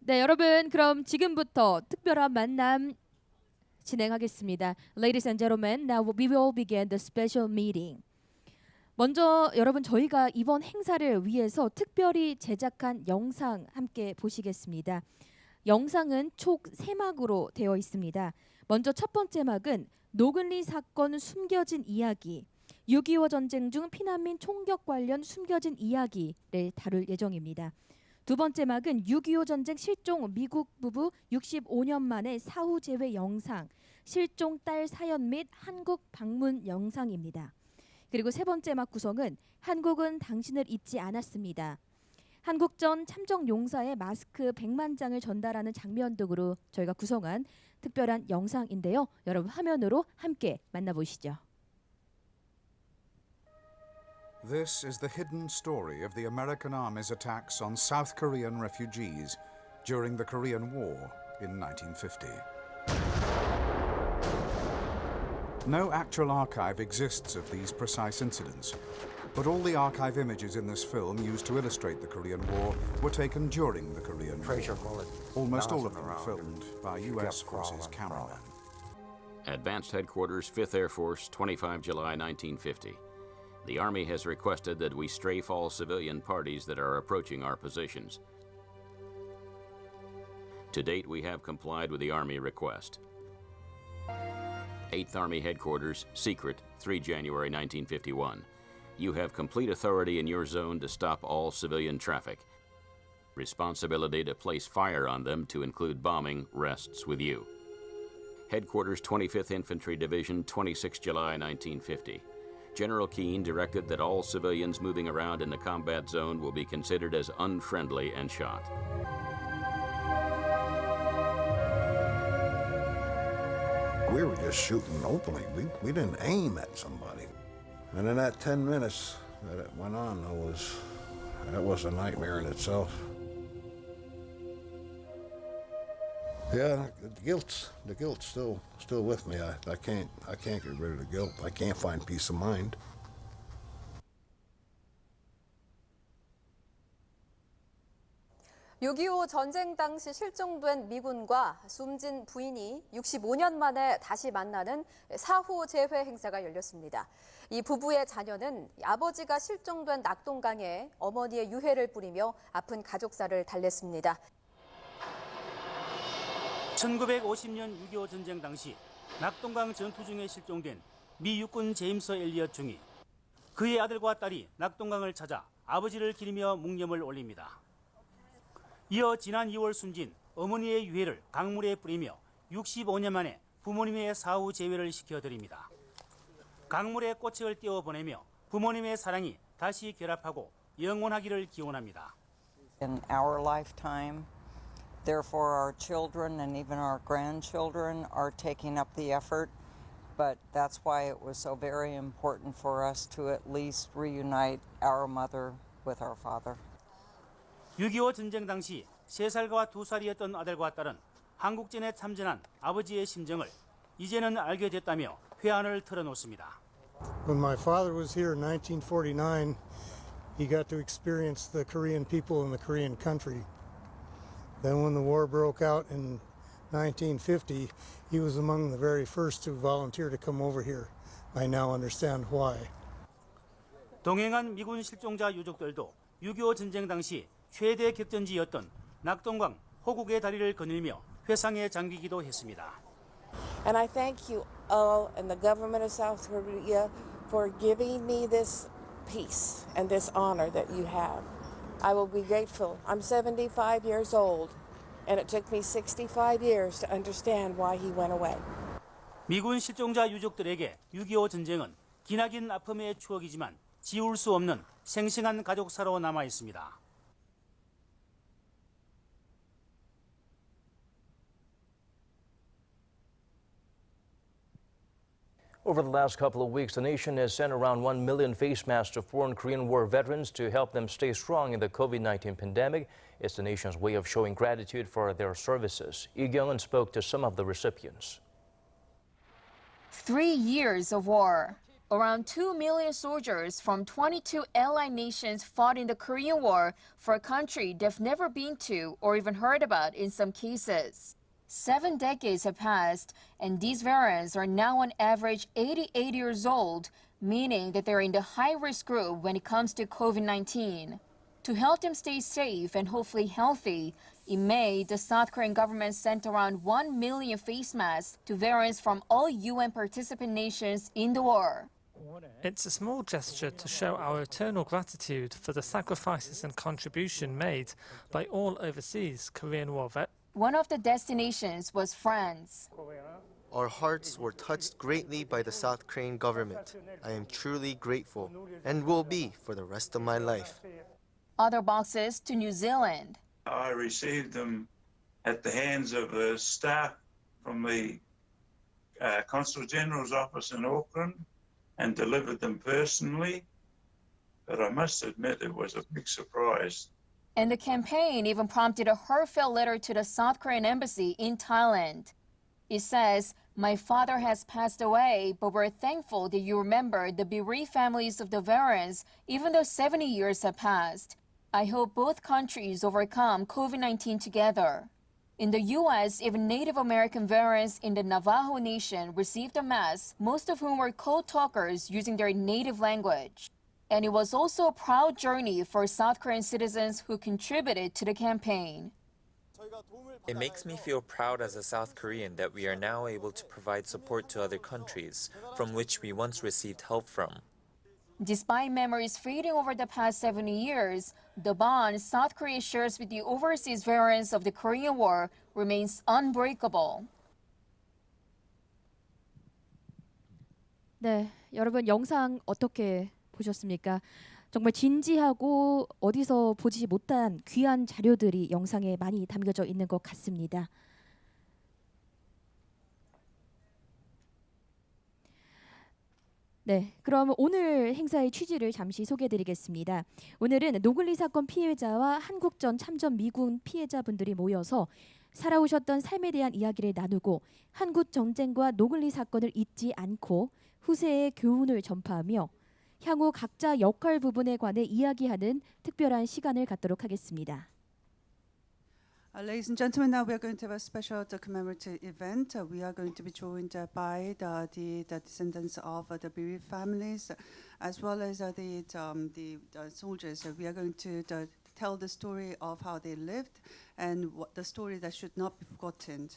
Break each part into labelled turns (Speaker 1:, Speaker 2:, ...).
Speaker 1: 네, 여러분 그럼 지금부터 특별한 만남 진행하겠습니다. Ladies and gentlemen, now we will begin the special meeting. 먼저 여러분 저희가 이번 행사를 위해서 특별히 제작한 영상 함께 보시겠습니다. 영상은 총 3막으로 되어 있습니다. 먼저 첫 번째 막은 노근리 사건 숨겨진 이야기, 6.25 전쟁 중 피난민 총격 관련 숨겨진 이야기를 다룰 예정입니다. 두 번째 막은 6.25 전쟁 실종 미국 부부 65년 만에 사후 재회 영상, 실종 딸 사연 및 한국 방문 영상입니다. 그리고 세 번째 막 구성은 한국은 당신을 잊지 않았습니다. 한국전 참정 용사의 마스크 100만 장을 전달하는 장면 등으로 저희가 구성한 특별한 영상인데요. 여러분 화면으로 함께 만나보시죠.
Speaker 2: This is the hidden story of the American Army's attacks on South Korean refugees during the Korean War in 1950. No actual archive exists of these precise incidents, but all the archive images in this film used to illustrate the Korean War were taken during the Korean War. Almost all of them were filmed by U.S. Forces cameramen.
Speaker 3: Advanced Headquarters, 5th Air Force, 25 July 1950. The Army has requested that we strafe all civilian parties that are approaching our positions. To date, we have complied with the Army request. 8th Army Headquarters, secret, 3 January 1951. You have complete authority in your zone to stop all civilian traffic. Responsibility to place fire on them to include bombing rests with you. Headquarters 25th Infantry Division, 26 July 1950. General Keane directed that all civilians moving around in the combat zone will be considered as unfriendly and shot.
Speaker 4: We were just shooting openly. We didn't aim at somebody. And in that 10 minutes that it went on, that was a nightmare in itself. Yeah, the guilt's still with me. I can't get rid of the guilt. I can't find peace of mind.
Speaker 5: (6.25) 전쟁 당시 실종된 미군과 숨진 부인이 65년 만에 다시 만나는 사후 재회 행사가 열렸습니다. 이 부부의 자녀는 아버지가 실종된 낙동강에 어머니의 유해를 뿌리며 아픈 가족사를 달랬습니다.
Speaker 6: 1950년 6.25 전쟁 당시 낙동강 전투 중에 실종된 미 육군 제임스 엘리엇 중위. 그의 아들과 딸이 낙동강을 찾아 아버지를 기리며 묵념을 올립니다. 이어 지난 2월 숨진 어머니의 유해를 강물에 뿌리며 65년 만에 부모님의 사후 재회를 시켜드립니다. 강물에 꽃을 띄워보내며 부모님의 사랑이 다시 결합하고 영원하기를 기원합니다.
Speaker 7: In our lifetime, therefore our children and even our grandchildren are taking up the effort, but that's why it was so very important for us to at least reunite our mother with our father.
Speaker 6: 6.25 전쟁 당시 3살과 2살이었던 아들과 딸은 한국전에 참전한 아버지의 심정을 이제는 알게 됐다며 회한을 털어놓습니다.
Speaker 8: When my father was here in 1949, he got to experience the Korean people and the Korean country. Then when the war broke out in 1950, he was among the very first to volunteer to come over here. I now understand why.
Speaker 6: 동행한 미군 실종자 유족들도 6.25 전쟁 당시 최대 격전지였던 낙동강 호국의 다리를 거닐며 회상에 잠기기도 했습니다.
Speaker 9: And I thank you all and the government of South Korea for giving me this peace and this honor that you have. I will be grateful. I'm 75 years old and it took me 65 years to understand why he went away.
Speaker 6: 미군 실종자 유족들에게 6.25 전쟁은 기나긴 아픔의 추억이지만 지울 수 없는 생생한 가족사로 남아 있습니다.
Speaker 10: Over the last couple of weeks, the nation has sent around 1 million face masks to foreign Korean War veterans to help them stay strong in the COVID-19 pandemic. It's the nation's way of showing gratitude for their services. Lee Kyung-eun spoke to some of the recipients.
Speaker 11: 3 years of war, around 2 million soldiers from 22 allied nations fought in the Korean War for a country they've never been to or even heard about in some cases. 7 decades have passed, and these veterans are now on average 88 years old, meaning that they're in the high-risk group when it comes to COVID-19. To help them stay safe and hopefully healthy, in May, the South Korean government sent around 1 million face masks to veterans from all UN participant nations in the war.
Speaker 12: It's a small gesture to show our eternal gratitude for the sacrifices and contribution made by all overseas Korean War vets.
Speaker 11: One of the destinations was France.
Speaker 13: Our hearts were touched greatly by the South Korean government. I am truly grateful and will be for the rest of my life.
Speaker 11: Other boxes to New Zealand.
Speaker 14: I received them at the hands of the staff from the Consul General's office in Auckland and delivered them personally. But I must admit it was a big surprise.
Speaker 11: And the campaign even prompted a heartfelt letter to the South Korean embassy in Thailand. It says, "My father has passed away, but we're thankful that you remember the bereaved families of the veterans, even though 70 years have passed. I hope both countries overcome COVID-19 together." In the U.S., even Native American veterans in the Navajo Nation received a mass, most of whom were code talkers using their native language. And it was also a proud journey for South Korean citizens who contributed to the campaign.
Speaker 15: It makes me feel proud as a South Korean that we are now able to provide support to other countries from which we once received help from.
Speaker 11: Despite memories fading over the past 70 years, the bond South Korea shares with the overseas veterans of the Korean War remains unbreakable.
Speaker 1: 네, 여러분 영상 어떻게 보셨습니까? 정말 진지하고 어디서 보지 못한 귀한 자료들이 영상에 많이 담겨져 있는 것 같습니다. 네, 그럼 오늘 행사의 취지를 잠시 소개해드리겠습니다. 오늘은 노글리 사건 피해자와 한국전 참전 미군 피해자분들이 모여서 살아오셨던 삶에 대한 이야기를 나누고 한국 전쟁과 노글리 사건을 잊지 않고 후세에 교훈을 전파하며 향후 각자 역할 부분에 관해 이야기하는 특별한 시간을 갖도록 하겠습니다.
Speaker 16: Ladies and gentlemen, now we are going to have a special commemorative event. We are going to be joined by the descendants of the bereaved families, as well as the soldiers. We are going to tell the story of how they lived and what the story that should not be forgotten.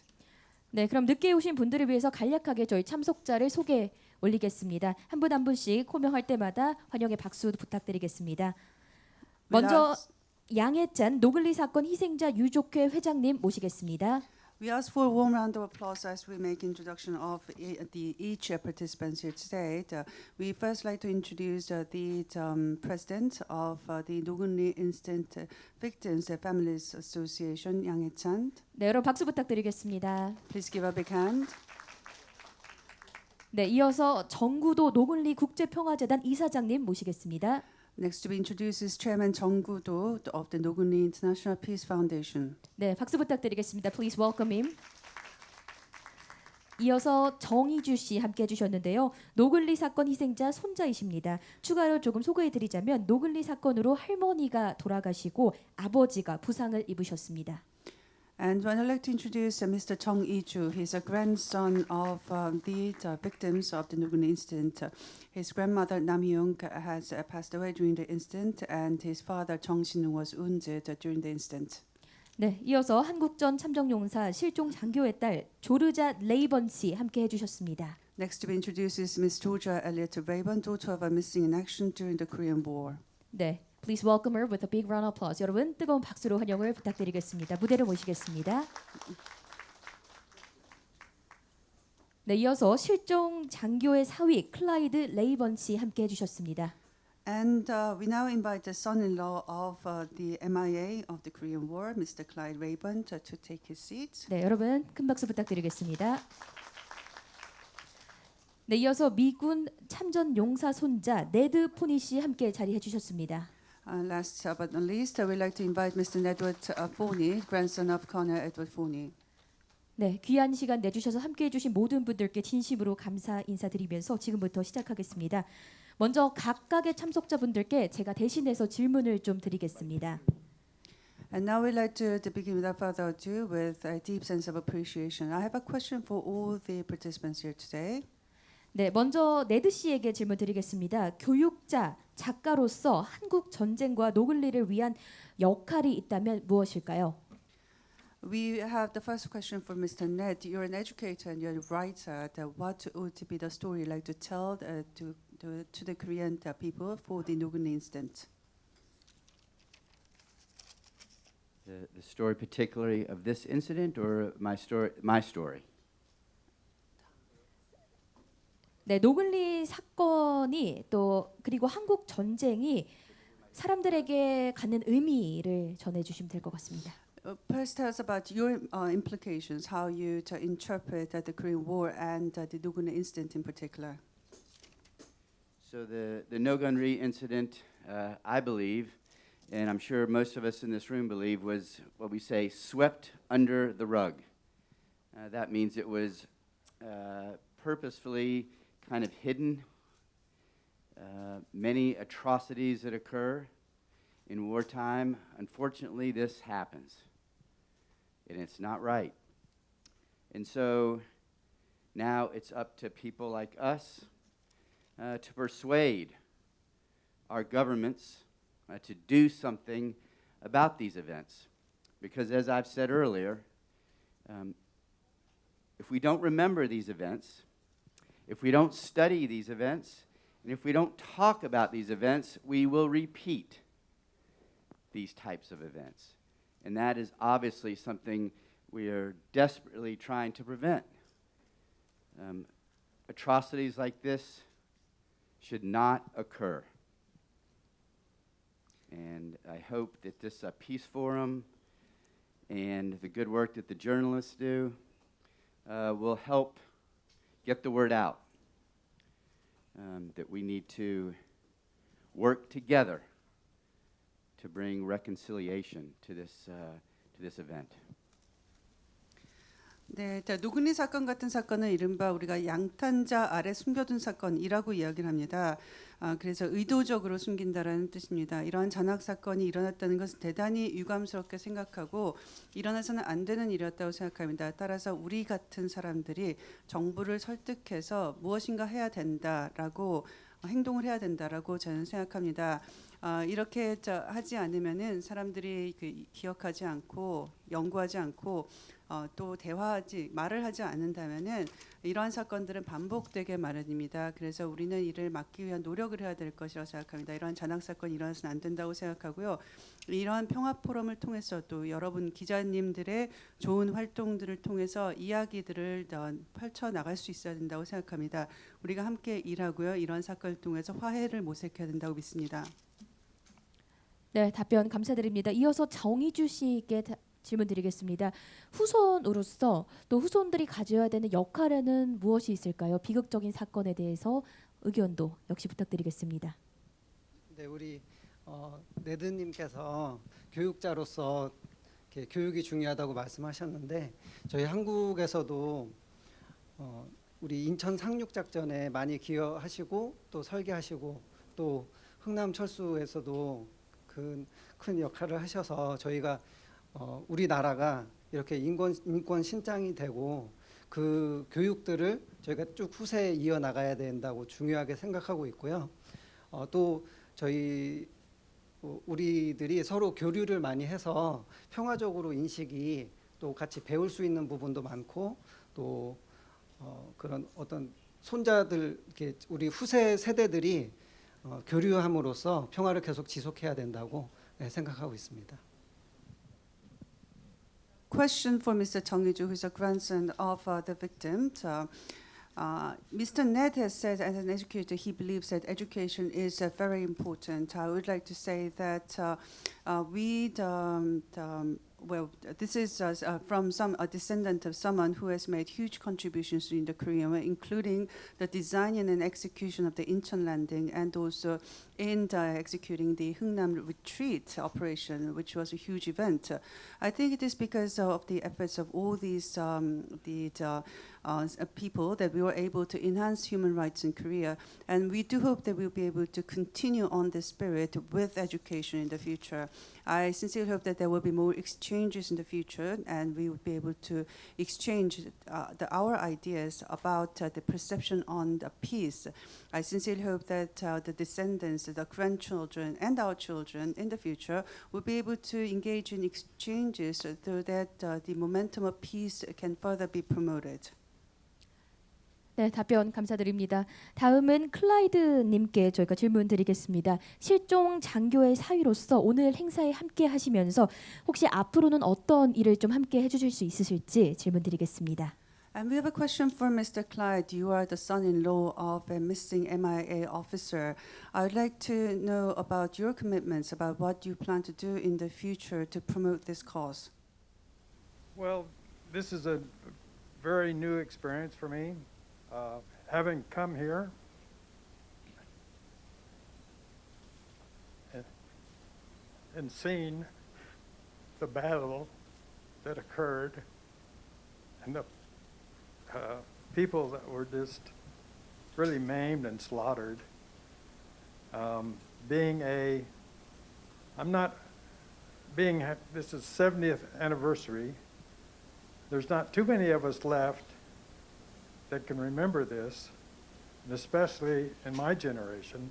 Speaker 1: 네, 그럼 늦게 오신 분들을 위해서 간략하게 저희 참석자를 소개 올리겠습니다. 한 분 한 분씩 호명할 때마다 환영의 박수 부탁드리겠습니다. 먼저 양해찬 노글리 사건 희생자 유족회 회장님 모시겠습니다.
Speaker 16: We ask for a warm round of applause as we make introduction of each participants here today. We first like to introduce the president of the Nogunri Incident Victims Families Association, Yang Hae-chan.
Speaker 1: 네, 여러분 박수 부탁드리겠습니다.
Speaker 16: Please give a big hand.
Speaker 1: 네, 이어서 정구도 노글리 국제평화재단 이사장님 모시겠습니다.
Speaker 16: Next to be introduced is Chairman Jung Gu-do of the Nogunri International Peace Foundation.
Speaker 1: 네, 박수 부탁드리겠습니다. Please welcome him. 이어서 정희주 씨 함께 해주셨는데요. 노글리 사건 희생자 손자이십니다. 추가로 조금 소개해드리자면 노글리 사건으로 할머니가 돌아가시고 아버지가 부상을 입으셨습니다.
Speaker 16: And I'd like to introduce Mr. Chung Iju. He's a grandson of the victims of the Nogunri incident. His grandmother Nam Hyung has passed away during the incident, and his father Chung Shin was wounded during the incident.
Speaker 1: 네, 이어서 한국전 참전용사 실종 장교의 딸 조르자 레이번 씨 함께 해주셨습니다.
Speaker 16: Next to be introduced is Miss Georgia Elliott Raybon, daughter of a missing in action during the Korean War.
Speaker 1: 네, please welcome her with a big round of applause. 여러분 뜨거운 박수로 환영을 부탁드리겠습니다. 무대로 모시겠습니다. 네, 이어서 실종 장교의 사위 클라이드 레이번 씨 함께 해주셨습니다.
Speaker 16: And we now invite the son-in-law of the MIA of the Korean War, Mr. Clyde Raybon, to take his seat.
Speaker 1: 네, 여러분 큰 박수 부탁드리겠습니다. 네, 이어서 미군 참전 용사 손자 네드 포니 씨 함께 자리해 주셨습니다.
Speaker 16: Last but not least, we'd like to invite Mr. Edward Forney, grandson of Colonel Edward Forney.
Speaker 1: 네, 귀한 시간 내주셔서 함께해 주신 모든 분들께 진심으로 감사 인사드리면서 지금부터 시작하겠습니다. 먼저 각각의 참석자분들께 제가 대신해서 질문을 좀 드리겠습니다.
Speaker 16: And now we'd like to begin without further ado with a deep sense of appreciation. I have a question for all the participants here today.
Speaker 1: 네, 먼저 네드 씨에게 질문 드리겠습니다. 교육자, 작가로서 한국 전쟁과 노글리를 위한 역할이 있다면 무엇일까요?
Speaker 16: We have the first question for Mr. Ned. You're an educator and you're a writer. What would be the story you'd like to tell to the Korean people for the Nogunli incident?
Speaker 17: The story particularly of this incident or my story?
Speaker 1: 네, 노글리 사건이 또 그리고 한국 전쟁이 사람들에게 갖는 의미를 전해 주시면 될 것 같습니다.
Speaker 16: First, tell us about your implications, how you interpret the Korean War and the Nogunli incident in particular.
Speaker 17: So the Nogunri incident, I believe, and I'm sure most of us in this room believe, was what we say swept under the rug. That means it was purposefully kind of hidden. Many atrocities that occur in wartime, unfortunately, this happens. And it's not right. And so now it's up to people like us to persuade our governments to do something about these events. Because as I've said earlier, if we don't remember these events, if we don't study these events, and if we don't talk about these events, we will repeat these types of events. And that is obviously something we are desperately trying to prevent. Atrocities like this should not occur. And I hope that this Peace Forum and the good work that the journalists do will help get the word out that we need to work together to bring reconciliation to this event.
Speaker 16: 네, 노근리 사건 같은 사건은 이른바 우리가 양탄자 아래 숨겨둔 사건이라고 이야기를 합니다. 그래서 의도적으로 숨긴다라는 뜻입니다. 이러한 잔악 사건이 일어났다는 것은 대단히 유감스럽게 생각하고 일어나서는 안 되는 일이었다고 생각합니다. 따라서 우리 같은 사람들이 정부를 설득해서 무엇인가 해야 된다라고 행동을 해야 된다라고 저는 생각합니다. 이렇게 하지 않으면은 사람들이 기억하지 않고 연구하지 않고 또 말을 하지 않는다면은 이러한 사건들은 반복되게 마련입니다. 그래서 우리는 이를 막기 위한 노력을 해야 될 것이라고 생각합니다. 이러한 잔악 사건이 일어나서는 안 된다고 생각하고요. 이러한 평화 포럼을 통해서도 여러분 기자님들의 좋은 활동들을 통해서 이야기들을 펼쳐 나갈 수 있어야 된다고 생각합니다. 우리가 함께 일하고요. 이러한 사건을 통해서 화해를 모색해야 된다고 믿습니다.
Speaker 1: 네, 답변 감사드립니다. 이어서 정의주 씨께 질문 드리겠습니다. 후손으로서 또 후손들이 가져야 되는 역할에는 무엇이 있을까요? 비극적인 사건에 대해서 의견도 역시 부탁드리겠습니다.
Speaker 18: 네, 우리 네드님께서 교육자로서 교육이 중요하다고 말씀하셨는데 저희 한국에서도 우리 인천 상륙작전에 많이 기여하시고 또 설계하시고 또 흥남철수에서도 큰 역할을 하셔서 저희가 우리나라가 이렇게 인권 신장이 되고 그 교육들을 저희가 쭉 후세에 이어나가야 된다고 중요하게 생각하고 있고요. 또 저희 우리들이 서로 교류를 많이 해서 평화적으로 인식이 또 같이 배울 수 있는 부분도 많고 또 그런 어떤 손자들 이렇게 우리 후세 세대들이 교류함으로써 평화를 계속 지속해야 된다고 생각하고 있습니다.
Speaker 16: Question for Mr. Chung Yu-ju, who is a grandson of the victim. Mr. Ned has said, as an educator, he believes that education is very important. I would like to say that we, well, this is from a descendant of someone who has made huge contributions in the Korean War, including the design and execution of the Incheon landing, and also in executing the Hungnam retreat operation, which was a huge event. I think it is because of the efforts of all these people that we were able to enhance human rights in Korea, and we do hope that we'll be able to continue on this spirit with education in the future. I sincerely hope that there will be more exchanges in the future, and we will be able to exchange our ideas about the perception on the peace. I sincerely hope that the descendants, the grandchildren, and our children in the future will be able to engage in exchanges so that the momentum of peace can further be promoted.
Speaker 1: 네, 답변 감사드립니다. 다음은 클라이드 님께 저희가 질문 드리겠습니다. 실종 장교의 사위로서 오늘 행사에 함께 하시면서 혹시 앞으로는 어떤 일을 좀 함께 해주실 수 있으실지 질문 드리겠습니다.
Speaker 16: And we have a question for Mr. Clyde. You are the son-in-law of a missing MIA officer. I would like to know about your commitments, about what you plan to do in the future to promote this cause.
Speaker 19: Well, this is a very new experience for me. Having come here and seen the battle that occurred and the people that were just really maimed and slaughtered, this is 70th anniversary. There's not too many of us left that can remember this, and especially in my generation,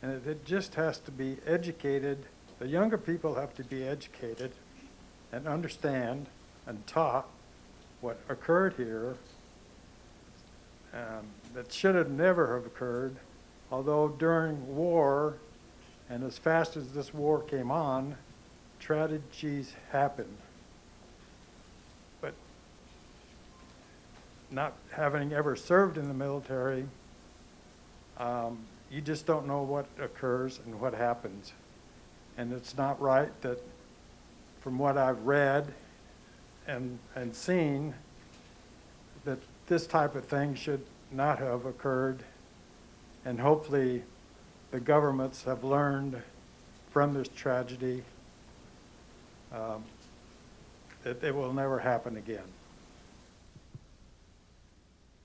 Speaker 19: and it just has to be educated. The younger people have to be educated and understand and taught what occurred here that should have never have occurred, although during war and as fast as this war came on, tragedies happened. Not having ever served in the military, you just don't know what occurs and what happens. And it's not right that, from what I've read and seen, that this type of thing should not have occurred. And hopefully the governments have learned from this tragedy that it will never happen again.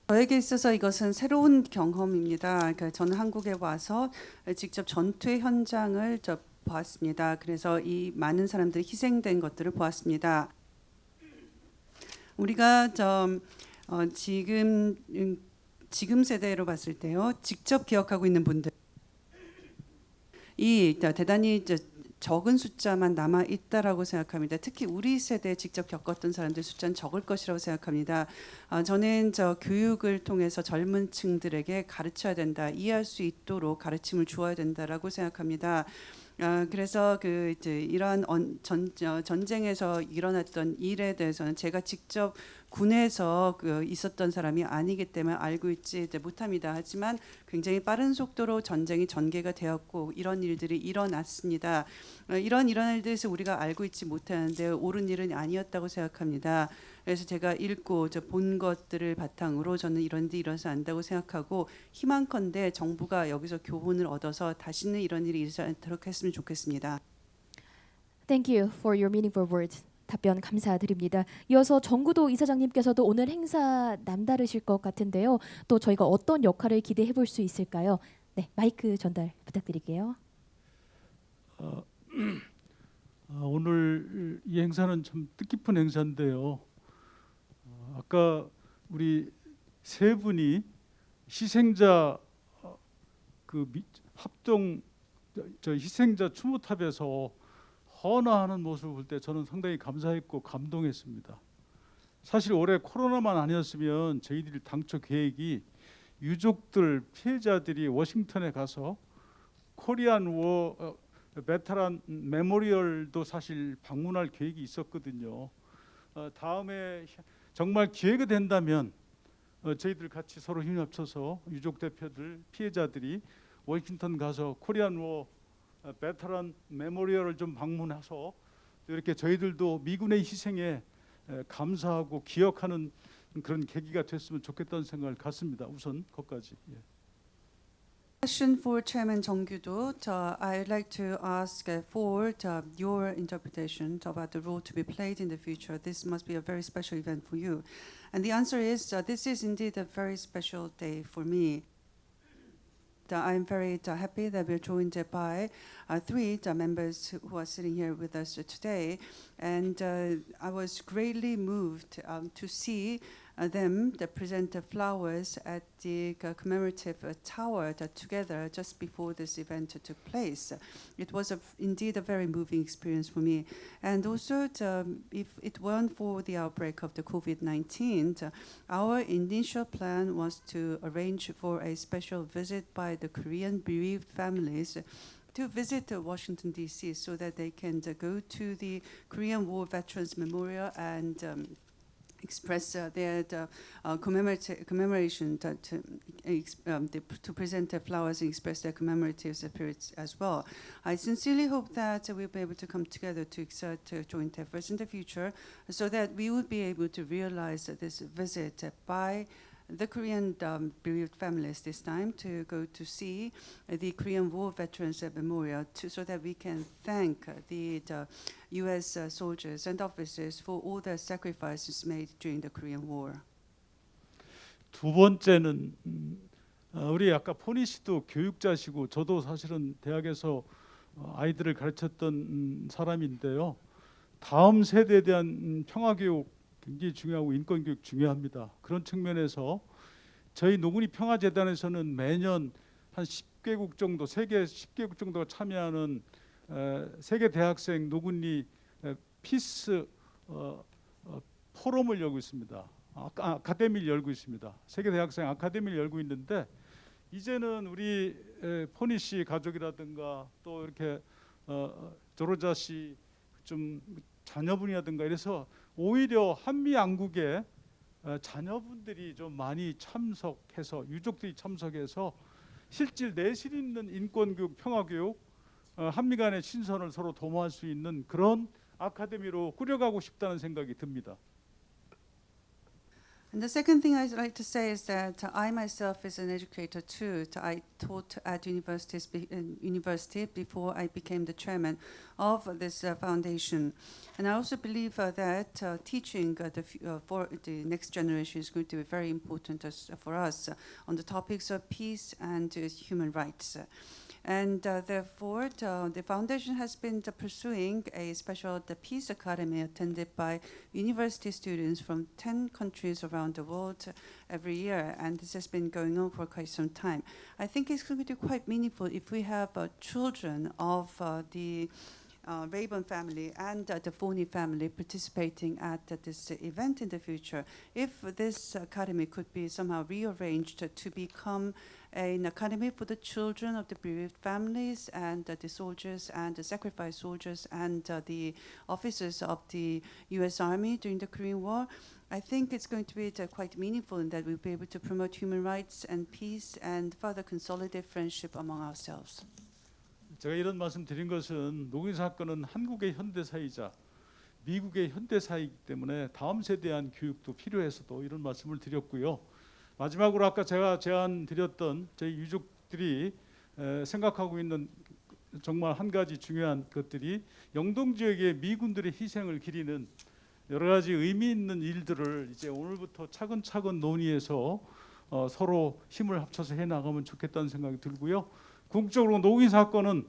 Speaker 16: 저에게 있어서 이것은 새로운 경험입니다. 그러니까 저는 한국에 와서 직접 전투의 현장을 보았습니다. 그래서 이 많은 사람들이 희생된 것들을 보았습니다. 우리가 지금 세대로 봤을 때요, 직접 기억하고 있는 분들, 이 대단히 적은 숫자만 남아 있다라고 생각합니다. 특히 우리 세대에 직접 겪었던 사람들 숫자는 적을 것이라고 생각합니다. 저는 교육을 통해서 젊은 층들에게 가르쳐야 된다, 이해할 수 있도록 가르침을 주어야 된다라고 생각합니다. 그래서 이러한 전쟁에서 일어났던 일에 대해서는 제가 직접 군에서 있었던 사람이 아니기 때문에 알고 있지 못합니다. 하지만 굉장히 빠른 속도로 전쟁이 전개가 되었고 이런 일들이 일어났습니다. 이런 일들에서 우리가 알고 있지 못하는데 옳은 일은 아니었다고 생각합니다. 그래서 제가 읽고 본 것들을 바탕으로 저는 이런 일이 일어나서 안다고 생각하고, 희망컨대 정부가 여기서 교훈을 얻어서 다시는 이런 일이 일어나지 않도록 했으면 좋겠습니다.
Speaker 1: Thank you for your meaningful words. 답변 감사드립니다. 이어서 정구도 이사장님께서도 오늘 행사 남다르실 것 같은데요. 또 저희가 어떤 역할을 기대해 볼 수 있을까요? 네, 마이크 전달 부탁드릴게요.
Speaker 20: 오늘 이 행사는 참 뜻깊은 행사인데요. 아까 우리 세 분이 희생자 합동 희생자 추모탑에서 헌화하는 모습을 볼 때 저는 상당히 감사했고 감동했습니다. 사실 올해 코로나만 아니었으면 저희들이 당초 계획이 유족들, 피해자들이 워싱턴에 가서 코리안 워 베테랑 메모리얼도 사실 방문할 계획이 있었거든요. 다음에 정말 기회가 된다면 저희들 같이 서로 힘을 합쳐서 유족 대표들, 피해자들이 워싱턴 가서 코리안 워 베테랑 메모리얼을 좀 방문해서 또 이렇게 저희들도 미군의 희생에 감사하고 기억하는 그런 계기가 됐으면 좋겠다는 생각을 갖습니다. 우선 거기까지. 예.
Speaker 16: Question for Chairman Jong-gyudo. I'd like to ask for your interpretation about the role to be played in the future. This must be a very special event for you. And the answer is, this is indeed a very special day for me. I'm very happy that we're joined by three members who are sitting here with us today. And I was greatly moved to see them present the flowers at the commemorative tower together just before this event took place. It was indeed a very moving experience for me. And also, if it weren't for the outbreak of the COVID-19, our initial plan was to arrange for a special visit by the Korean bereaved families to visit Washington, D.C. so that they can go to the Korean War Veterans Memorial and express their commemoration to present their flowers and express their commemorative spirits as well. I sincerely hope that we'll be able to come together to exert joint efforts in the future so that we would be able to realize this visit by the Korean bereaved families this time to go to see the Korean War Veterans Memorial so that we can thank the U.S. soldiers and officers for all the sacrifices made during the Korean War.
Speaker 20: 두 번째는 우리 아까 포니 씨도 교육자시고 저도 사실은 대학에서 아이들을 가르쳤던 사람인데요. 다음 세대에 대한 평화교육 굉장히 중요하고 인권교육 중요합니다. 그런 측면에서 저희 노군이 평화재단에서는 매년 한 10개국 정도, 세계 10개국 정도가 참여하는 세계 대학생 노군리 피스 포럼을 열고 있습니다. 아카데미를 열고 있습니다. 세계 대학생 아카데미를 열고 있는데 이제는 우리 포니 씨 가족이라든가 또 이렇게 조로자 씨 좀 자녀분이라든가 이래서 오히려 한미 양국의 자녀분들이 좀 많이 참석해서 유족들이 참석해서 실질 내실 있는 인권교육, 평화교육, 한미 간의 신선을 서로 도모할 수 있는 그런 아카데미로 꾸려가고 싶다는 생각이 듭니다.
Speaker 16: And the second thing I'd like to say is that I myself is an educator too. I taught at university before I became the chairman of this foundation. And I also believe that teaching for the next generation is going to be very important for us on the topics of peace and human rights. And therefore, the foundation has been pursuing a special Peace Academy attended by university students from 10 countries around the world every year. And this has been going on for quite some time. I think it's going to be quite meaningful if we have children of the Rayburn family and the Forney family participating at this event in the future. If this academy could be somehow rearranged to become an academy for the children of the bereaved families and the soldiers and the sacrificed soldiers and the officers of the U.S. Army during the Korean War, I think it's going to be quite meaningful in that we'll be able to promote human rights and peace and further consolidate friendship among ourselves.
Speaker 20: 제가 이런 말씀 드린 것은 노인 사건은 한국의 현대사이자 미국의 현대사이기 때문에 다음 세대에 대한 교육도 필요해서도 이런 말씀을 드렸고요. 마지막으로 아까 제가 제안 드렸던 저희 유족들이 생각하고 있는 정말 한 가지 중요한 것들이 영동 지역의 미군들의 희생을 기리는 여러 가지 의미 있는 일들을 이제 오늘부터 차근차근 논의해서 서로 힘을 합쳐서 해 나가면 좋겠다는 생각이 들고요. 궁극적으로 노인 사건은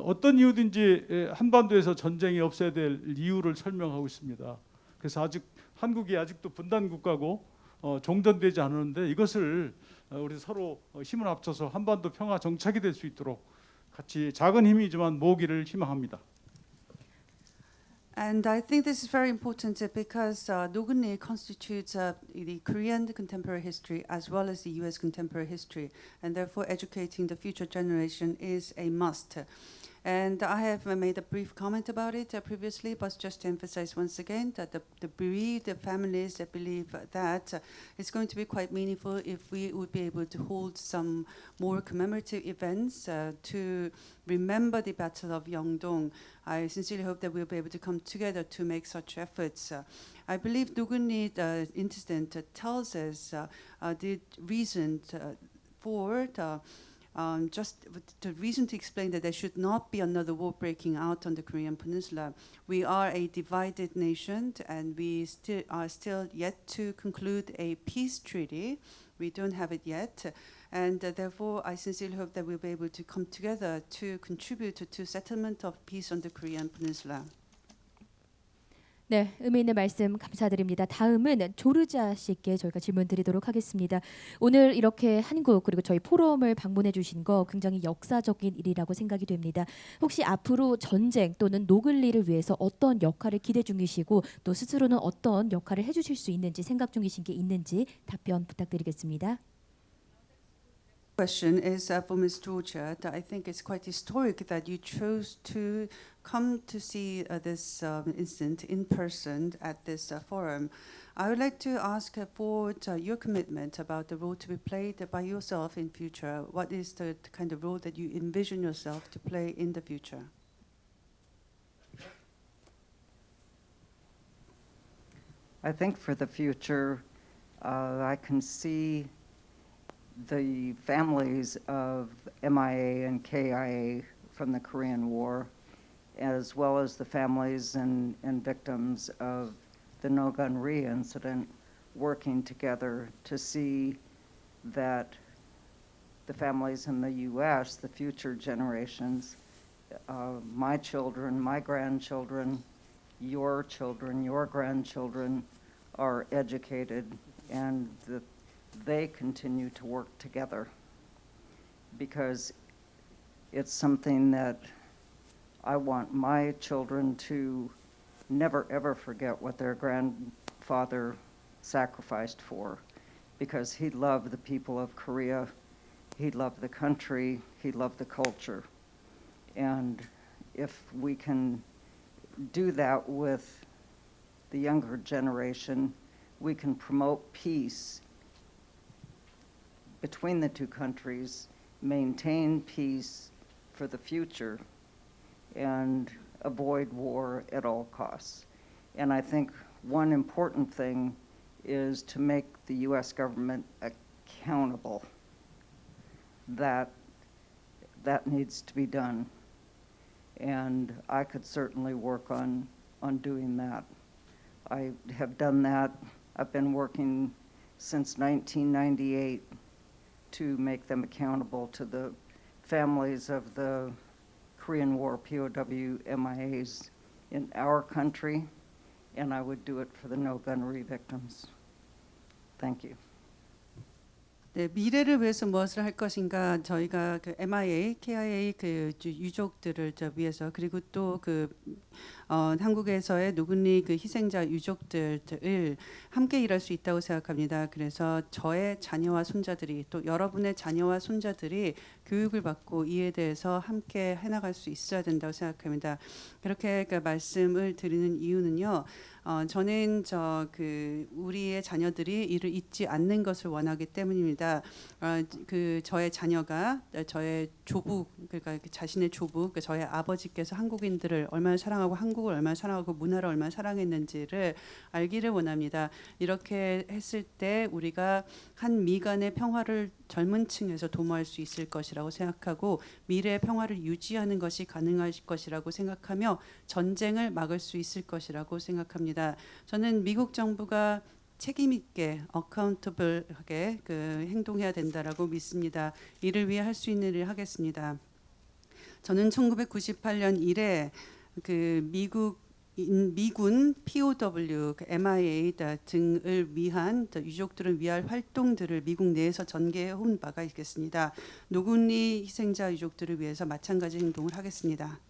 Speaker 20: 어떤 이유든지 한반도에서 전쟁이 없어야 될 이유를 설명하고 있습니다. 그래서 아직 한국이 아직도 분단 국가고 종전되지 않았는데 이것을 우리 서로 힘을 합쳐서 한반도 평화 정착이 될 수 있도록 같이 작은 힘이지만 모으기를 희망합니다.
Speaker 16: And I think this is very important because Nogunri constitutes the Korean contemporary history as well as the U.S. contemporary history, and therefore educating the future generation is a must. And I have made a brief comment about it previously, but just to emphasize once again that the bereaved families that believe that it's going to be quite meaningful if we would be able to hold some more commemorative events to remember the Battle of Yeongdong. I sincerely hope that we'll be able to come together to make such efforts. I believe Nuguni incident tells us the reason for just the reason to explain that there should not be another war breaking out on the Korean Peninsula. We are a divided nation, and we are still yet to conclude a peace treaty. We don't have it yet, and therefore I sincerely hope that we'll be able to come together to contribute to settlement of peace on the Korean Peninsula.
Speaker 1: 네, 의미 있는 말씀 감사드립니다. 다음은 조르자 씨께 저희가 질문 드리도록 하겠습니다. 오늘 이렇게 한국 그리고 저희 포럼을 방문해 주신 거 굉장히 역사적인 일이라고 생각이 됩니다. 혹시 앞으로 전쟁 또는 노글리를 위해서 어떤 역할을 기대 중이시고 또 스스로는 어떤 역할을 해주실 수 있는지 생각 중이신 게 있는지 답변 부탁드리겠습니다.
Speaker 16: Question is for Ms. Georgia. I think it's quite historic that you chose to come to see this incident in person at this forum. I would like to ask for your commitment about the role to be played by yourself in future. What is the kind of role that you envision yourself to play in the future?
Speaker 7: I think for the future, I can see the families of MIA and KIA from the Korean War, as well as the families and victims of the No-Gun Ri incident, working together to see that the families in the U.S., the future generations, my children, my grandchildren, your grandchildren are educated, and that they continue to work together, because it's something that I want my children to never ever forget what their grandfather sacrificed for, because he loved the people of Korea, he loved the country, he loved the culture. And if we can do that with the younger generation, we can promote peace between the two countries, maintain peace for the future, and avoid war at all costs. And I think one important thing is to make the U.S. government accountable. That needs to be done. And I could certainly work on doing that. I have done that. I've been working since 1998 to make them accountable to the families of the Korean War POW MIAs in our country, and I would do it for the No-Gun Ri victims. Thank you.
Speaker 16: 네, 미래를 위해서 무엇을 할 것인가, 저희가 그 MIA, KIA 그 유족들을 위해서, 그리고 또 그 한국에서의 노근리 그 희생자 유족들을 함께 일할 수 있다고 생각합니다. 그래서 저의 자녀와 손자들이, 또 여러분의 자녀와 손자들이 교육을 받고 이에 대해서 함께 해나갈 수 있어야 된다고 생각합니다. 그렇게 그 말씀을 드리는 이유는요, 저는 우리의 자녀들이 이를 잊지 않는 것을 원하기 때문입니다. 그 저의 자녀가 저의 조부, 그러니까 자신의 조부, 저의 아버지께서 한국인들을 얼마나 사랑하고 한국을 얼마나 사랑하고 문화를 얼마나 사랑했는지를 알기를 원합니다. 이렇게 했을 때 우리가 한미 간의 평화를 젊은 층에서 도모할 수 있을 것이라고 생각하고, 미래의 평화를 유지하는 것이 가능할 것이라고 생각하며 전쟁을 막을 수 있을 것이라고 생각합니다. 저는 미국 정부가 책임 있게 어카운터블하게 그 행동해야 된다라고 믿습니다. 이를 위해 할 수 있는 일을 하겠습니다. 저는 1998년 이래 그 미군 POW, 그 MIA 등을 위한 유족들을 위할 활동들을 미국 내에서 전개해 온 바가 있겠습니다. 노군리 희생자 유족들을 위해서 마찬가지 행동을 하겠습니다.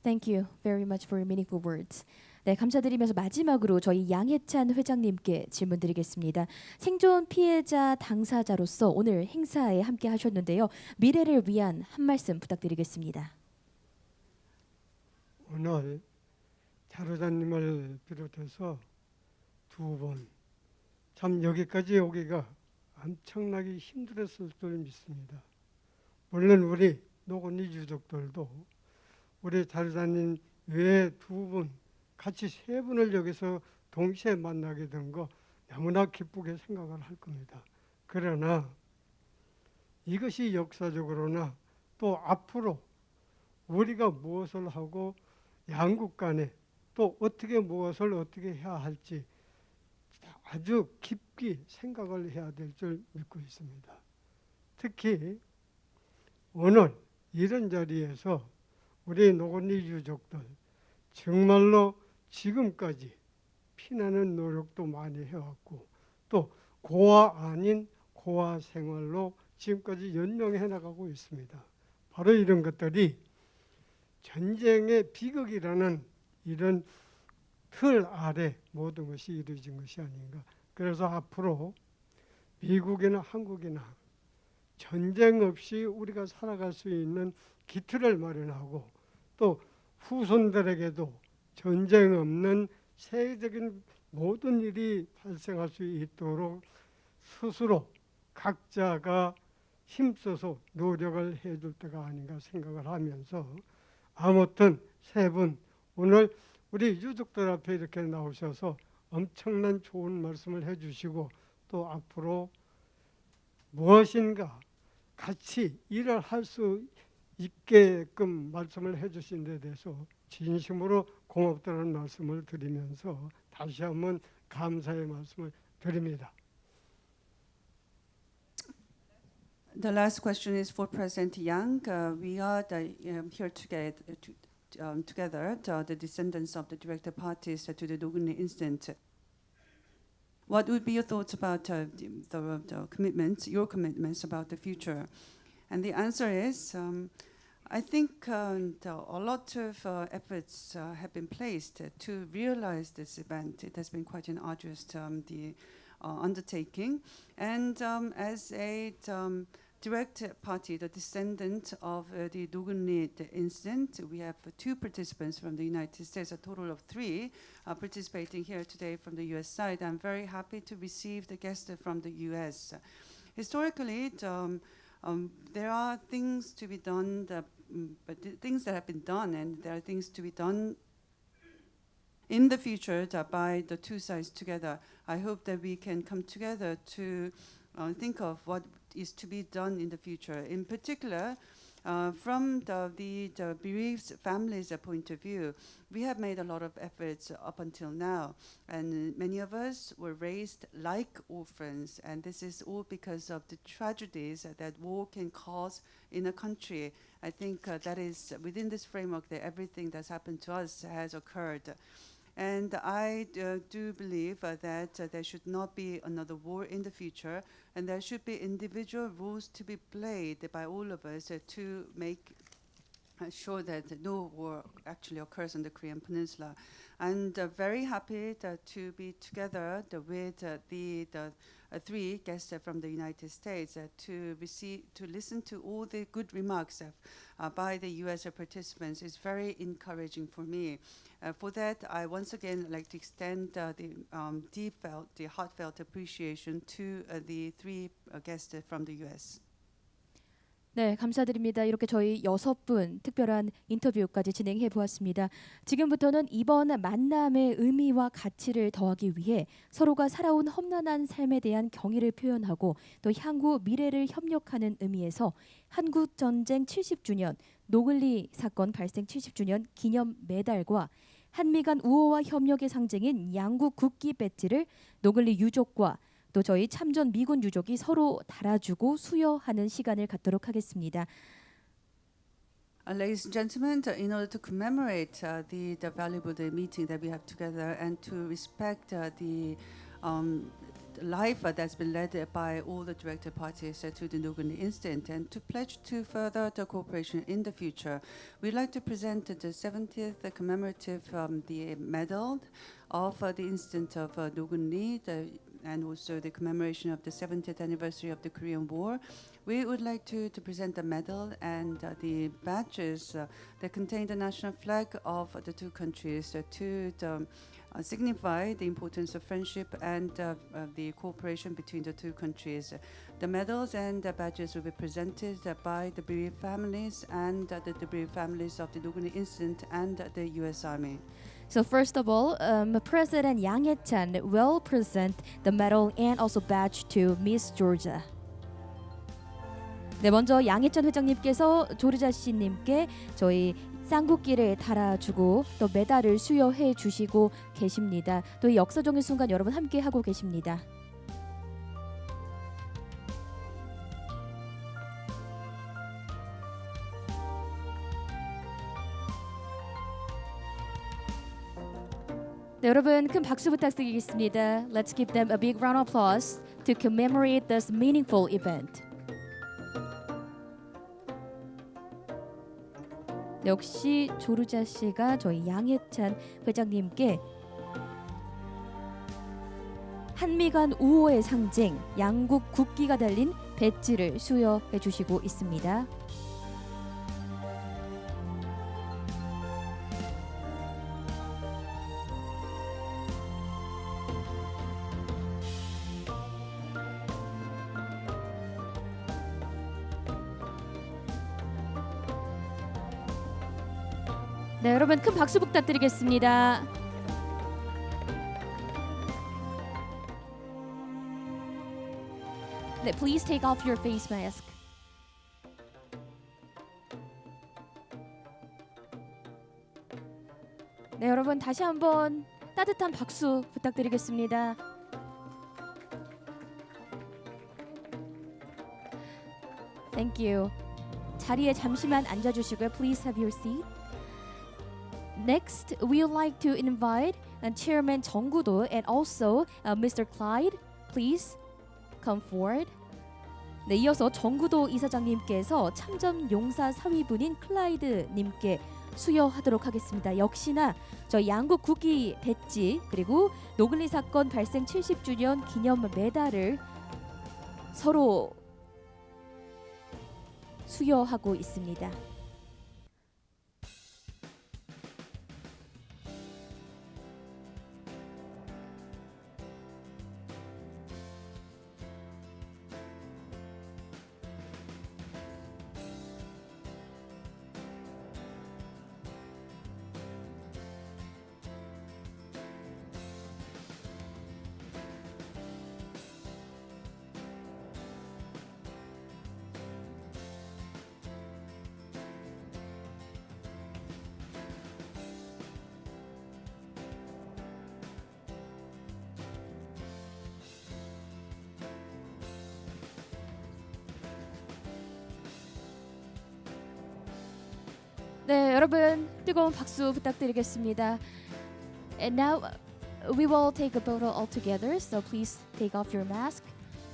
Speaker 1: Thank you very much for your meaningful words. 네, 감사드리면서 마지막으로 저희 양해찬 회장님께 질문드리겠습니다. 생존 피해자 당사자로서 오늘 행사에 함께 하셨는데요. 미래를 위한 한 말씀 부탁드리겠습니다.
Speaker 21: 오늘 자로자님을 비롯해서 두 분 참 여기까지 오기가 엄청나게 힘들었을 줄 믿습니다. 물론 우리 노건이 유족들도 우리 자로자님 외에 두 분, 같이 세 분을 여기서 동시에 만나게 된 거 너무나 기쁘게 생각을 할 겁니다. 그러나 이것이 역사적으로나 또 앞으로 우리가 무엇을 하고 양국 간에 또 어떻게 무엇을 어떻게 해야 할지 아주 깊이 생각을 해야 될 줄 믿고 있습니다. 특히 오늘 이런 자리에서 우리 노건리 유족들 정말로 지금까지 피나는 노력도 많이 해왔고 또 고아 아닌 고아 생활로 지금까지 연명해 나가고 있습니다. 바로 이런 것들이 전쟁의 비극이라는 이런 틀 아래 모든 것이 이루어진 것이 아닌가. 그래서 앞으로 미국이나 한국이나 전쟁 없이 우리가 살아갈 수 있는 기틀을 마련하고 또 후손들에게도 전쟁 없는 세계적인 모든 일이 발생할 수 있도록 스스로 각자가 힘써서 노력을 해줄 때가 아닌가 생각을 하면서 아무튼 세 분 오늘 우리 유족들 앞에 이렇게 나오셔서 엄청난 좋은 말씀을 해주시고 또 앞으로 무엇인가 같이 일을 할 수 있게끔 말씀을 해주신 데 대해서 진심으로 고맙다는 말씀을 드리면서 다시 한번 감사의 말씀을 드립니다.
Speaker 16: The last question is for President Yang. We are here together, the descendants of the directed parties to the Doguni incident. What would be your thoughts about the commitments, your commitments about the future? And the answer is, I think a lot of efforts have been placed to realize this event. It has been quite an arduous undertaking. And as a direct party, the descendant of the Dogunri incident, we have two participants from the United States, a total of 3 participating here today from the US side. I'm very happy to receive the guests from the US. Historically, there are things to be done, things that have been done, and there are things to be done in the future by the two sides together. I hope that we can come together to think of what is to be done in the future. In particular, from the bereaved families' point of view, we have made a lot of efforts up until now, and many of us were raised like orphans, and this is all because of the tragedies that war can cause in a country. I think that is within this framework that everything that's happened to us has occurred. And I do believe that there should not be another war in the future, and there should be individual rules to be played by all of us to make sure that no war actually occurs on the Korean Peninsula. And very happy to be together with the 3 guests from the United States to listen to all the good remarks by the U.S. participants is very encouraging for me. For that, I once again like to extend the heartfelt appreciation to the 3 guests from the U.S.
Speaker 1: 네, 감사드립니다. 이렇게 저희 6분 특별한 인터뷰까지 진행해 보았습니다. 지금부터는 이번 만남의 의미와 가치를 더하기 위해 서로가 살아온 험난한 삶에 대한 경의를 표현하고 또 향후 미래를 협력하는 의미에서 한국 전쟁 70주년, 노글리 사건 발생 70주년 기념 메달과 한미 간 우호와 협력의 상징인 양국 국기 배지를 노글리 유족과 또 저희 참전 미군 유족이 서로 달아주고 수여하는 시간을 갖도록 하겠습니다.
Speaker 16: Ladies and gentlemen, in order to commemorate the valuable meeting that we have together and to respect the life that's been led by all the directed parties to the Noguni incident and to pledge to further the cooperation in the future, we'd like to present the 70th commemorative the medal of the incident of Noguni, and also the commemoration of the 70th anniversary of the Korean War, we would like to present the medal and the badges that contain the national flag of the two countries to signify the importance of friendship and the cooperation between the two countries. The medals and the badges will be presented by the bereaved families and the bereaved families of the Noguni incident and the U.S. Army.
Speaker 1: So first of all, President Yang Hae-chan will present the medal and also badge to Miss Georgia. 네, 먼저 양해찬 회장님께서 조르자 씨님께 저희 쌍국기를 달아주고 또 메달을 수여해 주시고 계십니다. 또 이 역사적인 순간 여러분 함께 하고 계십니다. 네, 여러분 큰 박수 부탁드리겠습니다. Let's give them a big round of applause to commemorate this meaningful event. 역시 조르자 씨가 저희 양해찬 회장님께 한미 간 우호의 상징 양국 국기가 달린 배지를 수여해 주시고 있습니다. 네, 여러분 큰 박수 부탁드리겠습니다. 네, please take off your face mask. 네, 여러분 다시 한번 따뜻한 박수 부탁드리겠습니다. Thank you. 자리에 잠시만 앉아주시고요. Please have your seat. Next, we would like to invite Chairman 정구도 and also Mr. Clyde. Please come forward. 네, 이어서 정구도 이사장님께서 참전 용사 사위분인 클라이드님께 수여하도록 하겠습니다. 역시나 저 양국 국기 배지 그리고 노글리 사건 발생 70주년 기념 메달을 서로 수여하고 있습니다. 네, 여러분 뜨거운 박수 부탁드리겠습니다. And now we will take a photo all together. So please take off your mask.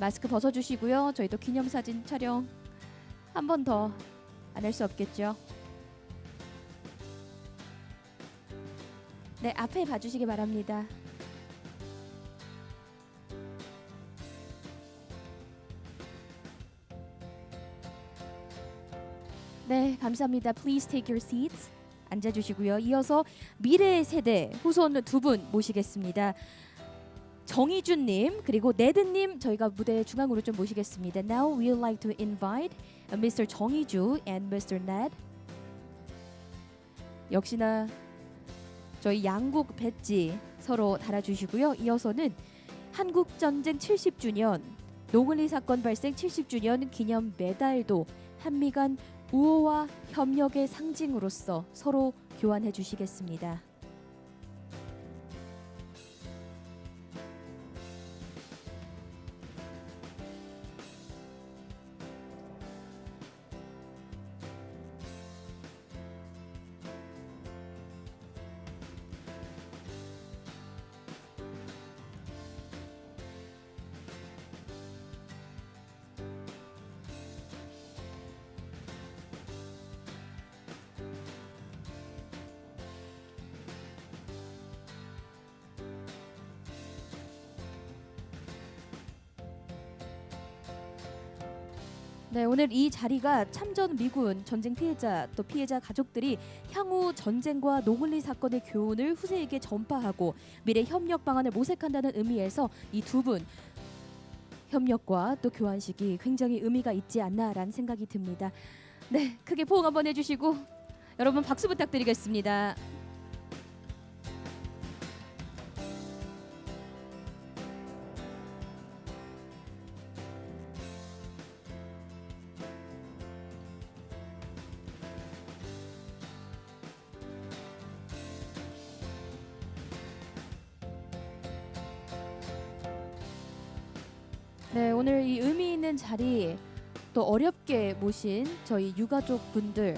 Speaker 1: 마스크 벗어주시고요. 저희도 기념사진 촬영 한 번 더 안 할 수 없겠죠. 네, 앞에 봐주시기 바랍니다. 네, 감사합니다. Please take your seats. 앉아주시고요. 이어서 미래 세대 후손 두 분 모시겠습니다. 정희준님 그리고 네드님 저희가 무대 중앙으로 좀 모시겠습니다. Now we would like to invite Mr. 정희주 and Mr. Ned. 역시나 저희 양국 배지 서로 달아주시고요. 이어서는 한국 전쟁 70주년, 노글리 사건 발생 70주년 기념 메달도 한미 간 우호와 협력의 상징으로서 서로 교환해 주시겠습니다. 네, 오늘 이 자리가 참전 미군 전쟁 피해자 또 피해자 가족들이 향후 전쟁과 노글리 사건의 교훈을 후세에게 전파하고 미래 협력 방안을 모색한다는 의미에서 이 두 분 협력과 또 교환식이 굉장히 의미가 있지 않나라는 생각이 듭니다. 네, 크게 포옹 한번 해주시고 여러분 박수 부탁드리겠습니다. 네, 오늘 이 의미 있는 자리 또 어렵게 모신 저희 유가족 분들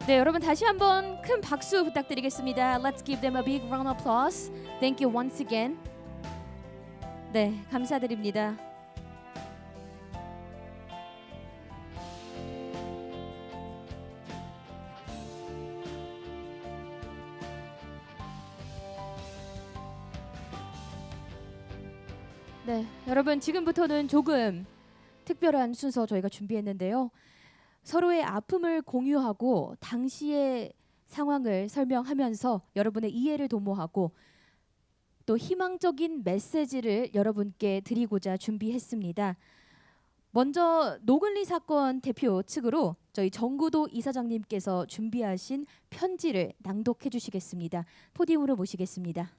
Speaker 1: 네, 여러분 다시 한번 큰 박수 부탁드리겠습니다. Let's give them a big round of applause. Thank you once again. 네, 감사드립니다. 네, 여러분 지금부터는 조금 특별한 순서 저희가 준비했는데요. 서로의 아픔을 공유하고 당시의 상황을 설명하면서 여러분의 이해를 도모하고 또 희망적인 메시지를 여러분께 드리고자 준비했습니다. 먼저 노글리 사건 대표 측으로 저희 정구도 이사장님께서 준비하신 편지를 낭독해 주시겠습니다. 포디움으로 모시겠습니다.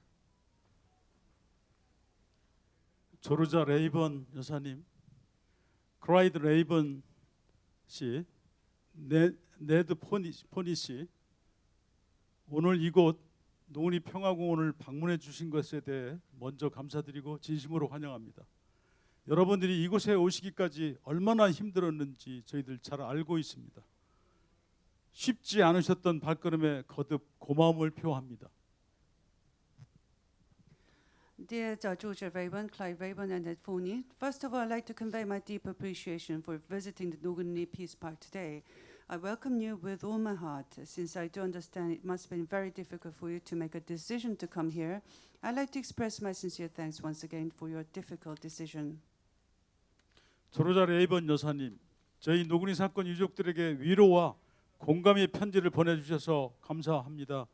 Speaker 20: 조르자 레이번 여사님, 클라이드 레이번 씨, 네드 포니 씨, 오늘 이곳 노은이 평화공원을 방문해 주신 것에 대해 먼저 감사드리고 진심으로 환영합니다. 여러분들이 이곳에 오시기까지 얼마나 힘들었는지 저희들 잘 알고 있습니다. 쉽지 않으셨던 발걸음에 거듭 고마움을 표합니다.
Speaker 16: Dear George Rayburn, Clive Rayburn, and Ed Forney, first of all, I'd like to convey my deep appreciation for visiting the Nogonee Peace Park today. I welcome you with all my heart. Since I do understand it must have been very difficult for you to make a decision to come here, I'd like to express my sincere thanks once again for your difficult decision.
Speaker 20: 조르자 레이번 여사님, 저희 노근이 사건 유족들에게 위로와 공감의 편지를 보내주셔서 감사합니다.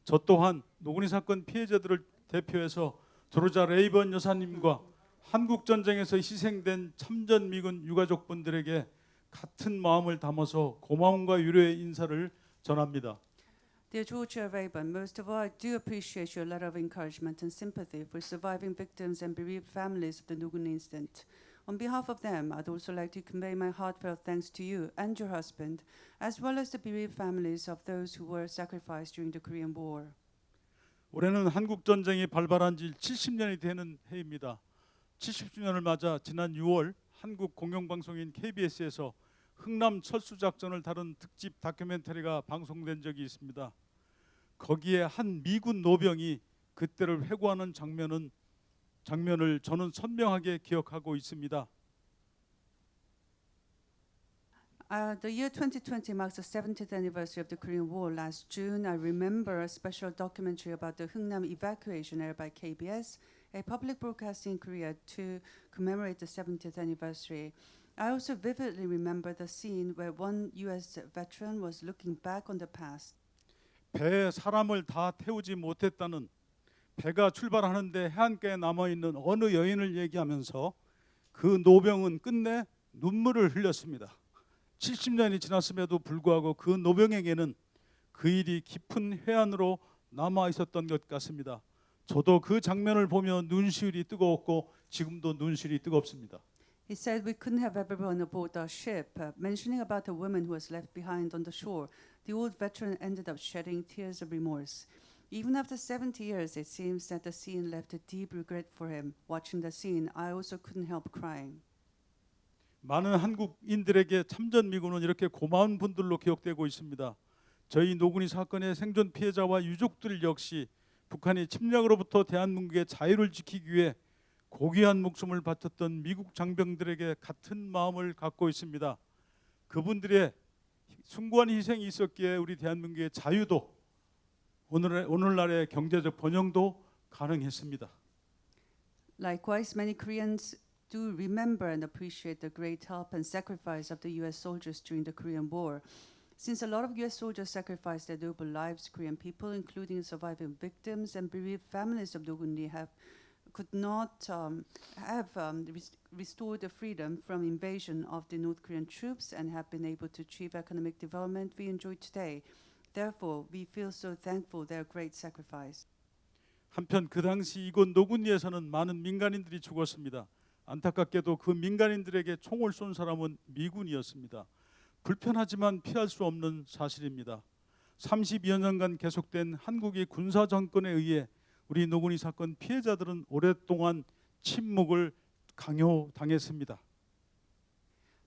Speaker 20: 저 또한 노근이 사건 피해자들을 대표해서 조르자 레이번 여사님과 한국 전쟁에서 희생된 참전 미군 유가족분들에게 같은 마음을 담아서 고마움과 위로의 인사를 전합니다.
Speaker 16: Dear George Rayburn, most of all, I do appreciate your letter of encouragement and sympathy for surviving victims and bereaved families of the Nogonee incident. On behalf of them, I'd also like to convey my heartfelt thanks to you and your husband, as well as the bereaved families of those who were sacrificed during the Korean War.
Speaker 20: 올해는 한국 전쟁이 발발한 지 70년이 되는 해입니다. 70주년을 맞아 지난 6월 한국 공영방송인 KBS에서 흥남 철수 작전을 다룬 특집 다큐멘터리가 방송된 적이 있습니다. 거기에 한 미군 노병이 그때를 회고하는 장면을 저는 선명하게 기억하고 있습니다.
Speaker 16: The year 2020 marks the 70th anniversary of the Korean War. Last June, I remember a special documentary about the Hungnam evacuation aired by KBS, a public broadcasting in Korea, to commemorate the 70th anniversary. I also vividly remember the scene where one U.S. veteran was looking back on the past.
Speaker 20: 배에 사람을 다 태우지 못했다는 배가 출발하는데 해안가에 남아있는 어느 여인을 얘기하면서 그 노병은 끝내 눈물을 흘렸습니다. 70년이 지났음에도 불구하고 그 노병에게는 그 일이 깊은 회한으로 남아 있었던 것 같습니다. 저도 그 장면을 보며 눈시울이 뜨거웠고 지금도 눈시울이 뜨겁습니다.
Speaker 16: He said we couldn't have everyone aboard our ship. Mentioning about a woman who was left behind on the shore, the old veteran ended up shedding tears of remorse. Even after 70 years, it seems that the scene left a deep regret for him. Watching the scene, I also couldn't help crying.
Speaker 20: 많은 한국인들에게 참전 미군은 이렇게 고마운 분들로 기억되고 있습니다. 저희 노근이 사건의 생존 피해자와 유족들 역시 북한의 침략으로부터 대한민국의 자유를 지키기 위해 고귀한 목숨을 바쳤던 미국 장병들에게 같은 마음을 갖고 있습니다. 그분들의 숭고한 희생이 있었기에 우리 대한민국의 자유도 오늘날의 경제적 번영도 가능했습니다.
Speaker 16: Likewise, many Koreans do remember and appreciate the great help and sacrifice of the U.S. soldiers during the Korean War. Since a lot of U.S. soldiers sacrificed their noble lives, Korean people, including surviving victims and bereaved families of Dogon Lee, could not restored the freedom from invasion of the North Korean troops and have been able to achieve economic development we enjoy today. Therefore, we feel so thankful their great sacrifice.
Speaker 20: 한편 그 당시 이곳 노군리에서는 많은 민간인들이 죽었습니다. 안타깝게도 그 민간인들에게 총을 쏜 사람은 미군이었습니다. 불편하지만 피할 수 없는 사실입니다. 32여 년간 계속된 한국의 군사 정권에 의해 우리 노군리 사건 피해자들은 오랫동안 침묵을 강요당했습니다.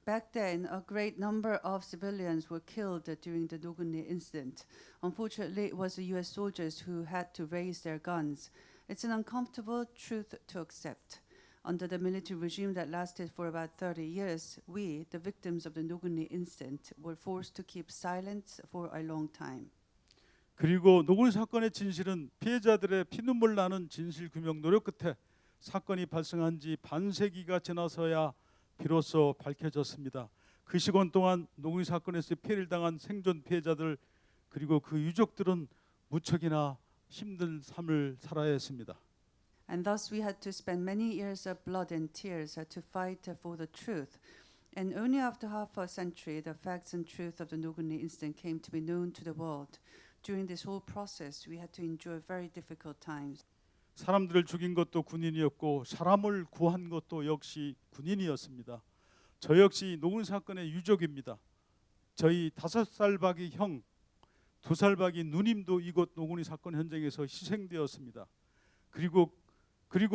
Speaker 16: Back then, a great number of civilians were killed during the Nogunri incident. Unfortunately, it was the U.S. soldiers who had to raise their guns. It's an uncomfortable truth to accept. Under the military regime that lasted for about 30 years, we, the victims of the Nogunri incident, were forced to keep silence for a long time.
Speaker 20: 그리고 노군리 사건의 진실은 피해자들의 피눈물 나는 진실 규명 노력 끝에 사건이 발생한 지 반세기가 지나서야 비로소 밝혀졌습니다. 그 시간 동안 노군리 사건에서 피해를 당한 생존 피해자들 그리고 그 유족들은 무척이나 힘든 삶을 살아야 했습니다.
Speaker 16: And thus we had to spend many years of blood and tears to fight for the truth. And only after half a century, the facts and truth of the Nogunri incident came to be known to the world. During this whole process, we had to endure very difficult times.
Speaker 20: 사람들을 죽인 것도 군인이었고 사람을 구한 것도 역시 군인이었습니다. 저 역시 노군 사건의 유족입니다. 저희 5살 박이 형, 2살 박이 누님도 이곳 노군이 사건 현장에서 희생되었습니다. 그리고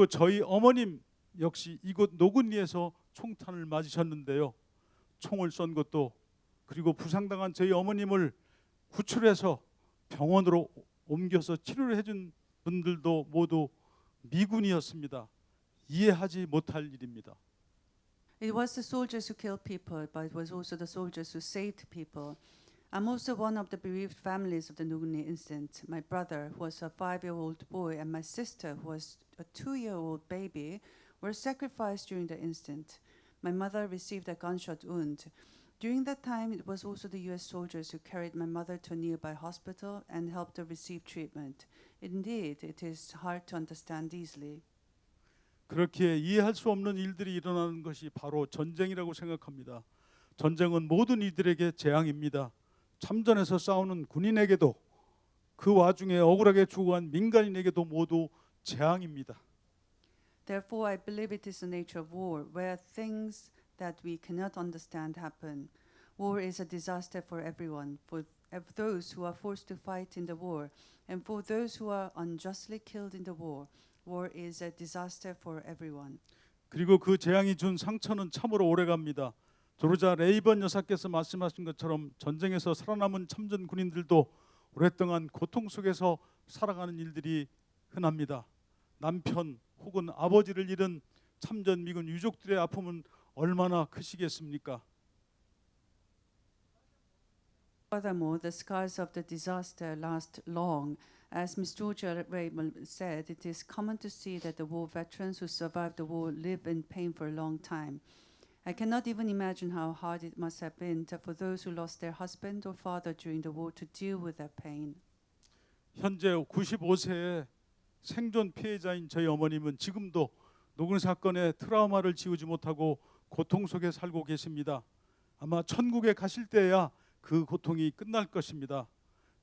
Speaker 20: 저희 어머님 역시 이곳 노군리에서 총탄을 맞으셨는데요. 총을 쏜 것도 그리고 부상당한 저희 어머님을 구출해서 병원으로 옮겨서 치료를 해준 분들도 모두 미군이었습니다. 이해하지 못할 일입니다.
Speaker 16: It was the soldiers who killed people, but it was also the soldiers who saved people. I'm also one of the bereaved families of the Nogunri incident. My brother, who was a 5-year-old boy, and my sister, who was a 2-year-old baby, were sacrificed during the incident. My mother received a gunshot wound. During that time, it was also the U.S. soldiers who carried my mother to a nearby hospital and helped her receive treatment. Indeed, it is hard to understand easily.
Speaker 20: 그렇게 이해할 수 없는 일들이 일어나는 것이 바로 전쟁이라고 생각합니다. 전쟁은 모든 이들에게 재앙입니다. 참전해서 싸우는 군인에게도 그 와중에 억울하게 죽어간 민간인에게도 모두 재앙입니다.
Speaker 16: Therefore, I believe it is the nature of war, where things that we cannot understand happen. War is a disaster for everyone, for those who are forced to fight in the war, and for those who are unjustly killed in the war. War is a disaster for everyone.
Speaker 20: 그리고 그 재앙이 준 상처는 참으로 오래갑니다. 조르자 레이번 여사께서 말씀하신 것처럼 전쟁에서 살아남은 참전 군인들도 오랫동안 고통 속에서 살아가는 일들이 흔합니다. 남편 혹은 아버지를 잃은 참전 미군 유족들의 아픔은 얼마나 크시겠습니까?
Speaker 16: Furthermore, the scars of the disaster last long. As Ms. Georgia Raymond said, it is common to see that the war veterans who survived the war live in pain for a long time. I cannot even imagine how hard it must have been for those who lost their husband or father during the war to deal with that pain.
Speaker 20: 현재 95세의 생존 피해자인 저희 어머님은 지금도 노군 사건의 트라우마를 지우지 못하고 고통 속에 살고 계십니다. 아마 천국에 가실 때야 그 고통이 끝날 것입니다.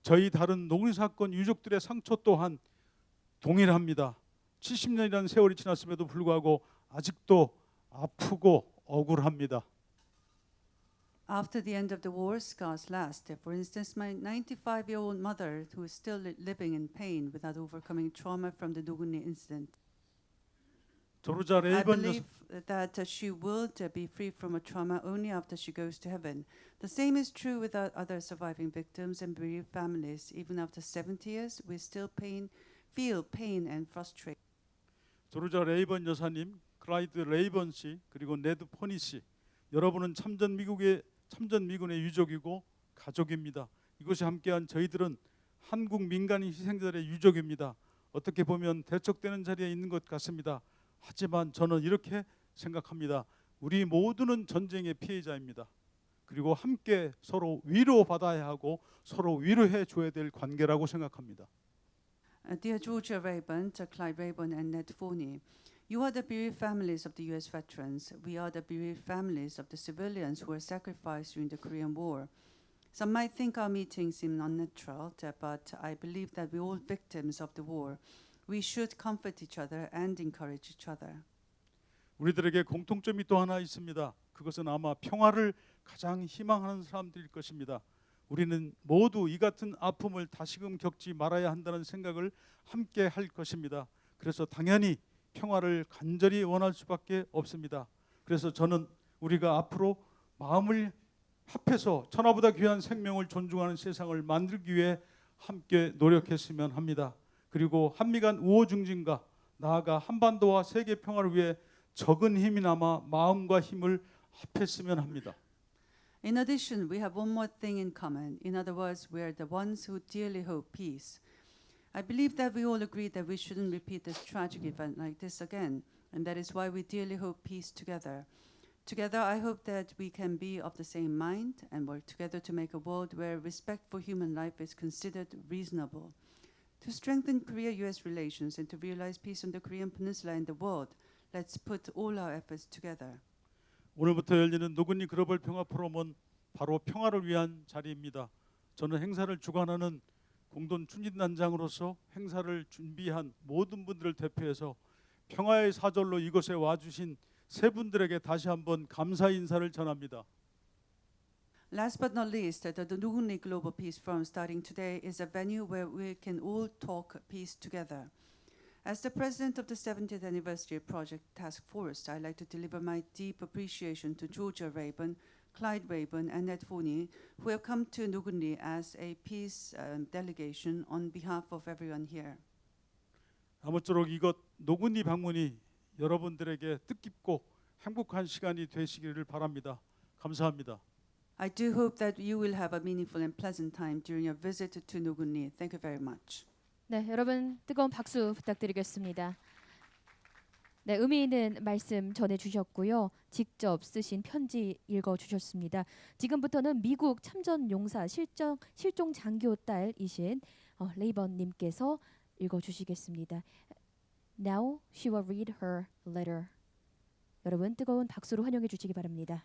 Speaker 20: 저희 다른 노군 사건 유족들의 상처 또한 동일합니다. 70년이라는 세월이 지났음에도 불구하고 아직도 아프고 억울합니다.
Speaker 16: After the end of the war, scars last. For instance, my 95-year-old mother, who is still living in pain without overcoming trauma from the Nogunri incident.
Speaker 20: 조르자
Speaker 16: I
Speaker 20: 레이번
Speaker 16: believe that she will be free from a trauma only after she goes to heaven. The same is true with other surviving victims and bereaved families. Even after 70 years, we still feel pain and frustration.
Speaker 20: 조르자 레이번 여사님, 클라이드 레이번 씨, 그리고 네드 포니 씨, 여러분은 참전 미군의 유족이고 가족입니다. 이곳에 함께한 저희들은 한국 민간 희생자들의 유족입니다. 어떻게 보면 대척되는 자리에 있는 것 같습니다. 하지만 저는 이렇게 생각합니다. 우리 모두는 전쟁의 피해자입니다. 그리고 함께 서로 위로받아야 하고 서로 위로해 줘야 될 관계라고 생각합니다.
Speaker 16: Dear Georgia Rayburn, Clyde Rayburn, and Ned Forney, you are the bereaved families of the U.S. veterans. We are the bereaved families of the civilians who were sacrificed during the Korean War. Some might think our meetings seem unnatural, but I believe that we're all victims of the war. We should comfort each other and encourage each other.
Speaker 20: 우리들에게 공통점이 또 하나 있습니다. 그것은 아마 평화를 가장 희망하는 사람들일 것입니다. 우리는 모두 이 같은 아픔을 다시금 겪지 말아야 한다는 생각을 함께 할 것입니다. 그래서 당연히 평화를 간절히 원할 수밖에 없습니다. 그래서 저는 우리가 앞으로 마음을 합해서 천하보다 귀한 생명을 존중하는 세상을 만들기 위해 함께 노력했으면 합니다. 그리고 한미 간 우호 증진과 나아가 한반도와 세계 평화를 위해 적은 힘이나마 마음과 힘을 합했으면 합니다.
Speaker 16: In addition, we have one more thing in common. In other words, we are the ones who dearly hope peace. I believe that we all agree that we shouldn't repeat this tragic event like this again, and that is why we dearly hope peace together. Together, I hope that we can be of the same mind and work together to make a world where respect for human life is considered reasonable. To strengthen Korea-US relations and to realize peace on the Korean Peninsula and the world, let's put all our efforts together.
Speaker 20: 오늘부터 열리는 노근리 글로벌 평화 포럼은 바로 평화를 위한 자리입니다. 저는 행사를 주관하는 공동 추진단장으로서 행사를 준비한 모든 분들을 대표해서 평화의 사절로 이곳에 와주신 세 분들에게 다시 한번 감사 인사를 전합니다.
Speaker 16: Last but not least, the Nuguni Global Peace Forum starting today is a venue where we can all talk peace together. As the president of the 70th Anniversary Project Task Force, I'd like to deliver my deep appreciation to Georgia Rayburn, Clyde Rayburn, and Ned Forney, who have come to Nuguni as a peace delegation on behalf of everyone here.
Speaker 20: 아무쪼록 이것 노근리 방문이 여러분들에게 뜻깊고 행복한 시간이 되시기를 바랍니다. 감사합니다.
Speaker 16: I do hope that you will have a meaningful and pleasant time during your visit to Nuguni. Thank you very much.
Speaker 1: 네, 여러분 뜨거운 박수 부탁드리겠습니다. 네, 의미 있는 말씀 전해주셨고요. 직접 쓰신 편지 읽어주셨습니다. 지금부터는 미국 참전용사 실종 장교 딸이신 레이번님께서 읽어주시겠습니다. Now she will read her letter. 여러분 뜨거운 박수로 환영해 주시기 바랍니다.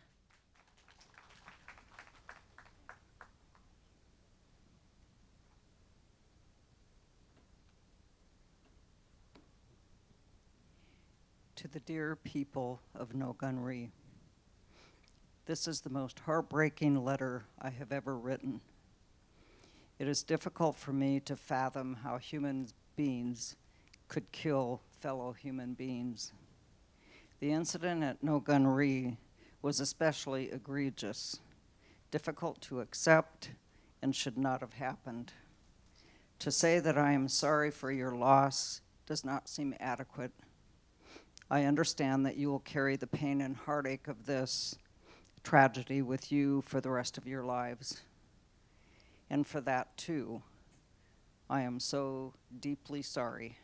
Speaker 7: To the dear people of Nogunri, this is the most heartbreaking letter I have ever written. It is difficult for me to fathom how human beings could kill fellow human beings. The incident at Nogunri was especially egregious, difficult to accept, and should not have happened. To say that I am sorry for your loss does not seem adequate. I understand that you will carry the pain and heartache of this tragedy with you for the rest of your lives. And for that, too, I am so deeply sorry.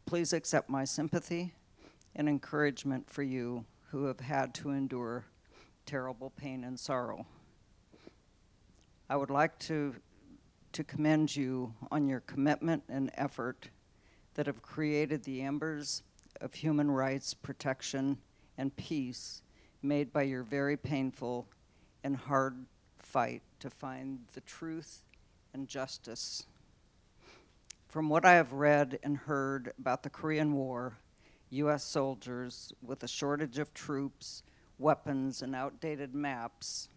Speaker 7: Please accept my sympathy and encouragement for you who have had to endure terrible pain and sorrow. I would like to commend you on your commitment and effort that have created the embers of human rights protection and peace made by your very painful and hard fight to find the truth and justice. From what I have read and heard about the Korean War, U.S. soldiers with a shortage of troops, weapons, and outdated maps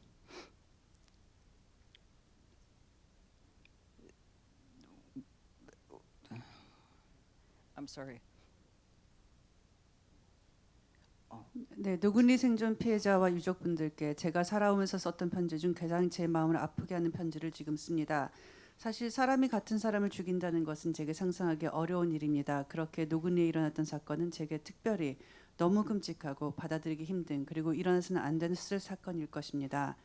Speaker 16: 네, 노근리 생존 피해자와 유족분들께 제가 살아오면서 썼던 편지 중 가장 제 마음을 아프게 하는 편지를 지금 씁니다. 사실 사람이 같은 사람을 죽인다는 것은 제게 상상하기 어려운 일입니다. 그렇게 노근리에 일어났던 사건은 제게 특별히 너무 끔찍하고 받아들이기 힘든 그리고 일어나서는 안 되는 사건일 것입니다.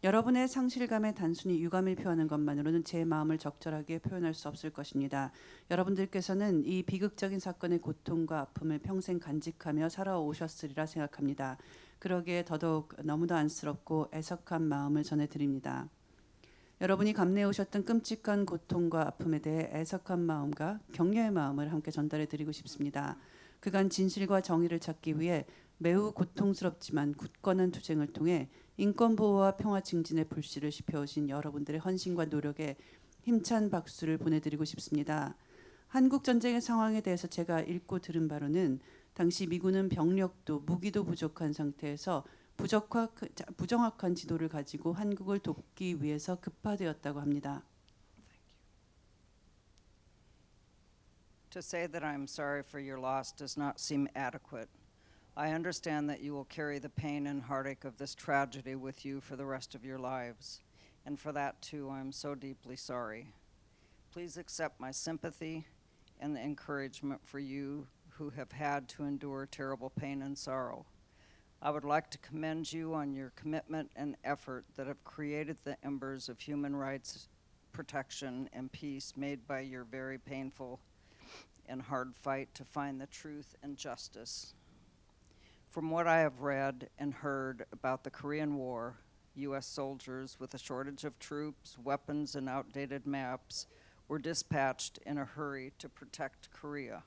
Speaker 16: 여러분의 상실감에 단순히 유감을 표하는 것만으로는 제 마음을 적절하게 표현할 수 없을 것입니다. 여러분들께서는 이 비극적인 사건의 고통과 아픔을 평생 간직하며 살아오셨으리라 생각합니다. 그러기에 더더욱 너무도 안쓰럽고 애석한 마음을 전해드립니다. 여러분이 감내해 오셨던 끔찍한 고통과 아픔에 대해 애석한 마음과 격려의 마음을 함께 전달해 드리고 싶습니다. 그간 진실과 정의를 찾기 위해 매우 고통스럽지만 굳건한 투쟁을 통해 인권보호와 평화 증진의 불씨를 지펴오신 여러분들의 헌신과 노력에 힘찬 박수를 보내드리고 싶습니다. 한국 전쟁의 상황에 대해서 제가 읽고 들은 바로는 당시 미군은 병력도 무기도 부족한 상태에서 부정확한 지도를 가지고 한국을 돕기 위해서 급파되었다고 합니다.
Speaker 7: To say that I'm sorry for your loss does not seem adequate. I understand that you will carry the pain and heartache of this tragedy with you for the rest of your lives, and for that too I'm so deeply sorry. Please accept my sympathy and the encouragement for you who have had to endure terrible pain and sorrow. I would like to commend you on your commitment and effort that have created the embers of human rights protection and peace made by your very painful and hard fight to find the truth and justice. From what I have read and heard about the Korean War, U.S. soldiers with a shortage of troops, weapons, and outdated maps were dispatched in a hurry to protect Korea.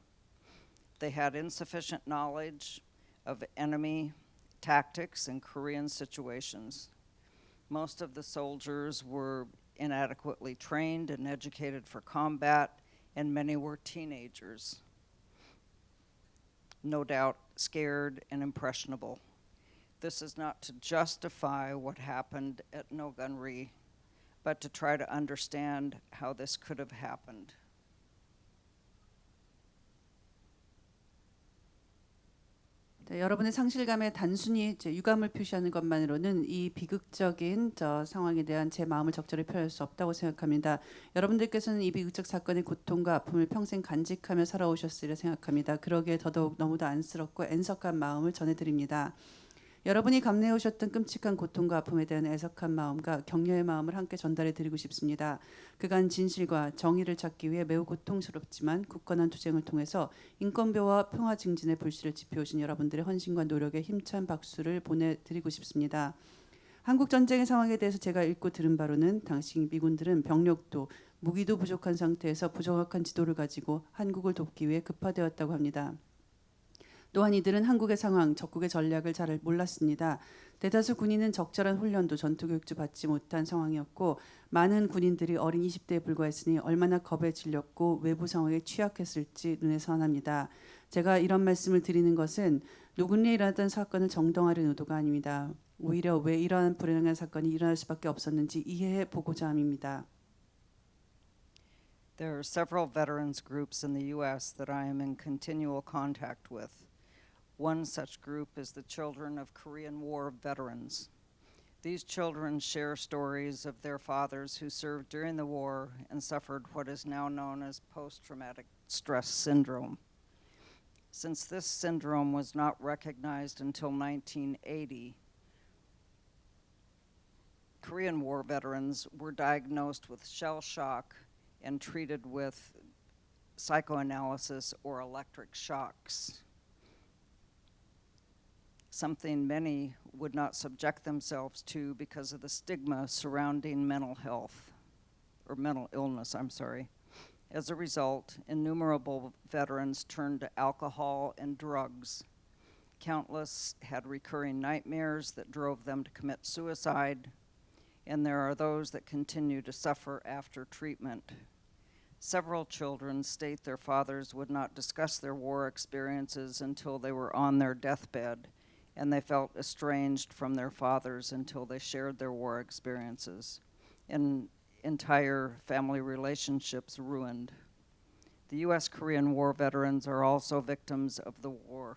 Speaker 7: They had insufficient knowledge of enemy tactics in Korean situations. Most of the soldiers were inadequately trained and educated for combat, and many were teenagers, no doubt scared and impressionable. This is not to justify what happened at Nogunri, but to try to understand how this could have happened.
Speaker 16: 네, 여러분의 상실감에 단순히 유감을 표시하는 것만으로는 이 비극적인 상황에 대한 제 마음을 적절히 표현할 수 없다고 생각합니다. 여러분들께서는 이 비극적 사건의 고통과 아픔을 평생 간직하며 살아오셨으리라 생각합니다. 그러기에 더더욱 너무도 안쓰럽고 애석한 마음을 전해드립니다. 여러분이 감내해 오셨던 끔찍한 고통과 아픔에 대한 애석한 마음과 격려의 마음을 함께 전달해 드리고 싶습니다. 그간 진실과 정의를 찾기 위해 매우 고통스럽지만 굳건한 투쟁을 통해서 인권보호와 평화 증진의 불씨를 지펴오신 여러분들의 헌신과 노력에 힘찬 박수를 보내드리고 싶습니다. 한국 전쟁의 상황에 대해서 제가 읽고 들은 바로는 당시 미군들은 병력도 무기도 부족한 상태에서 부정확한 지도를 가지고 한국을 돕기 위해 급파되었다고 합니다. 또한 이들은 한국의 상황, 적국의 전략을 잘 몰랐습니다. 대다수 군인은 적절한 훈련도 전투교육도 받지 못한 상황이었고 많은 군인들이 어린 20대에 불과했으니 얼마나 겁에 질렸고 외부 상황에 취약했을지 눈에 선합니다. 제가 이런 말씀을 드리는 것은 노군리에 일어났던 사건을 정당화하려는 의도가 아닙니다. 오히려 왜 이러한 불행한 사건이 일어날 수밖에 없었는지 이해해 보고자 함입니다.
Speaker 7: There are several veterans groups in the U.S. that I am in continual contact with. One such group is the Children of Korean War veterans. These children share stories of their fathers who served during the war and suffered what is now known as post-traumatic stress syndrome. Since this syndrome was not recognized until 1980, Korean War veterans were diagnosed with shell shock and treated with psychoanalysis or electric shocks, something many would not subject themselves to because of the stigma surrounding mental health, or mental illness, I'm sorry. As a result, innumerable veterans turned to alcohol and drugs. Countless had recurring nightmares that drove them to commit suicide, and there are those that continue to suffer after treatment. Several children state their fathers would not discuss their war experiences until they were on their deathbed, and they felt estranged from their fathers until they shared their war experiences, and entire family relationships ruined. The U.S. Korean War veterans are also victims of the war.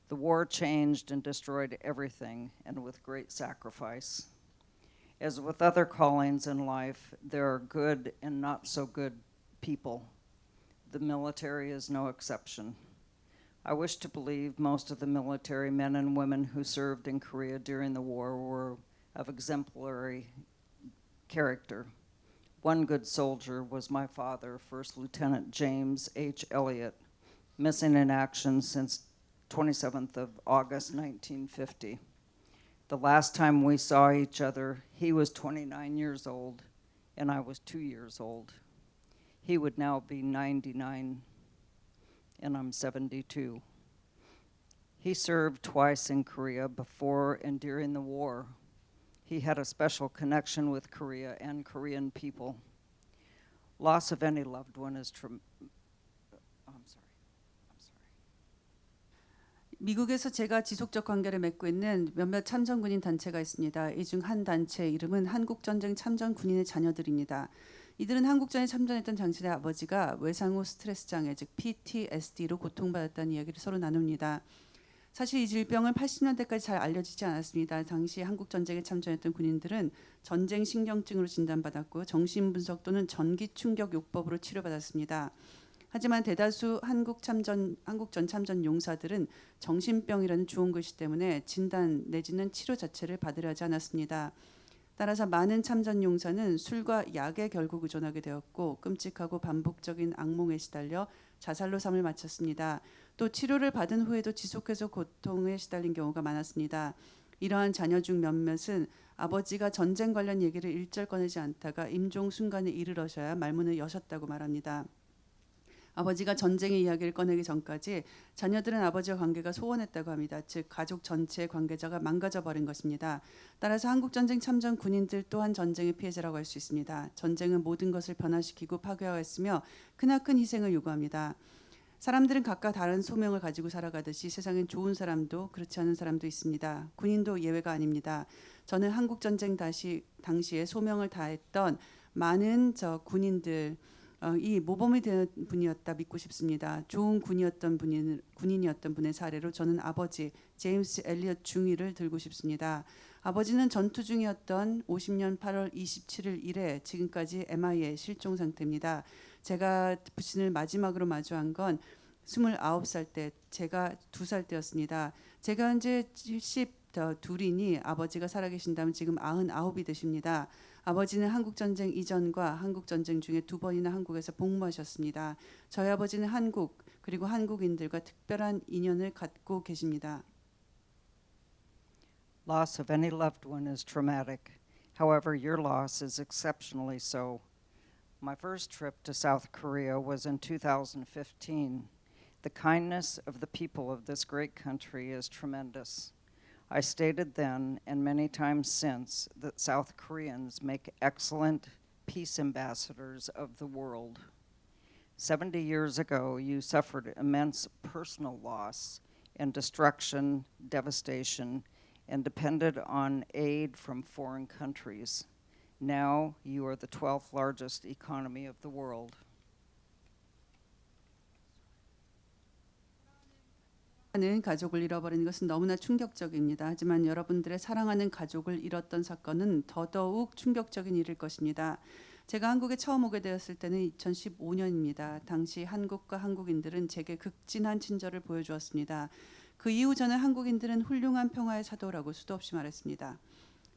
Speaker 7: The war changed and destroyed everything, and with great sacrifice. As with other callings in life, there are good and not so good people. The military is no exception. I wish to believe most of the military men and women who served in Korea during the war were of exemplary character. One good soldier was my father, First Lieutenant James H. Elliott, missing in action since 27th of August 1950. The last time we saw each other, he was 29 years old and I was 2 years old. He would now be 99 and I'm 72. He served twice in Korea before and during the war. He had a special connection with Korea and Korean people. Loss of any loved one is
Speaker 16: 미국에서 제가 지속적 관계를 맺고 있는 몇몇 참전군인 단체가 있습니다. 이 중 한 단체의 이름은 한국전쟁 참전 군인의 자녀들입니다. 이들은 한국전에 참전했던 당신의 아버지가 외상 후 스트레스 장애 즉 PTSD로 고통받았다는 이야기를 서로 나눕니다. 사실 이 질병은 80년대까지 잘 알려지지 않았습니다. 당시 한국전쟁에 참전했던 군인들은 전쟁 신경증으로 진단받았고 정신분석 또는 전기충격요법으로 치료받았습니다. 하지만 대다수 한국전 참전 용사들은 정신병이라는 주온 글씨 때문에 진단 내지는 치료 자체를 받으려 하지 않았습니다. 따라서 많은 참전 용사는 술과 약에 결국 의존하게 되었고 끔찍하고 반복적인 악몽에 시달려 자살로 삶을 마쳤습니다. 또 치료를 받은 후에도 지속해서 고통에 시달린 경우가 많았습니다. 이러한 자녀 중 몇몇은 아버지가 전쟁 관련 얘기를 일절 꺼내지 않다가 임종 순간에 이르러셔야 말문을 여셨다고 말합니다. 아버지가 전쟁의 이야기를 꺼내기 전까지 자녀들은 아버지와 관계가 소원했다고 합니다. 즉 가족 전체의 관계자가 망가져버린 것입니다. 따라서 한국전쟁 참전 군인들 또한 전쟁의 피해자라고 할 수 있습니다. 전쟁은 모든 것을 변화시키고 파괴하였으며 크나큰 희생을 요구합니다. 사람들은 각각 다른 소명을 가지고 살아가듯이 세상엔 좋은 사람도 그렇지 않은 사람도 있습니다. 군인도 예외가 아닙니다. 저는 한국전쟁 당시에 소명을 다했던 많은 군인들 이 모범이 되는 분이었다 믿고 싶습니다. 좋은 군인이었던 분의 사례로 저는 아버지 제임스 엘리엇 중위를 들고 싶습니다. 아버지는 전투 중이었던 50년 8월 27일 이래 지금까지 MIA 실종 상태입니다. 제가 부친을 마지막으로 마주한 건 29살 때, 제가 2살 때였습니다. 제가 현재 72이니 아버지가 살아계신다면 지금 99이 되십니다. 아버지는 한국전쟁 이전과 한국전쟁 중에 2번이나 한국에서 복무하셨습니다. 저희 아버지는 한국 그리고 한국인들과 특별한 인연을 갖고 계십니다.
Speaker 7: Loss of any loved one is traumatic. However, your loss is exceptionally so. My first trip to South Korea was in 2015. The kindness of the people of this great country is tremendous. I stated then and many times since that South Koreans make excellent peace ambassadors of the world. 70 years ago, you suffered immense personal loss and destruction, devastation, and depended on aid from foreign countries. Now you are the 12th largest economy of the world.
Speaker 16: 사랑하는 가족을 잃어버리는 것은 너무나 충격적입니다. 하지만 여러분들의 사랑하는 가족을 잃었던 사건은 더더욱 충격적인 일일 것입니다. 제가 한국에 처음 오게 되었을 때는 2015년입니다. 당시 한국과 한국인들은 제게 극진한 친절을 보여주었습니다. 그 이후 저는 한국인들은 훌륭한 평화의 사도라고 수도 없이 말했습니다.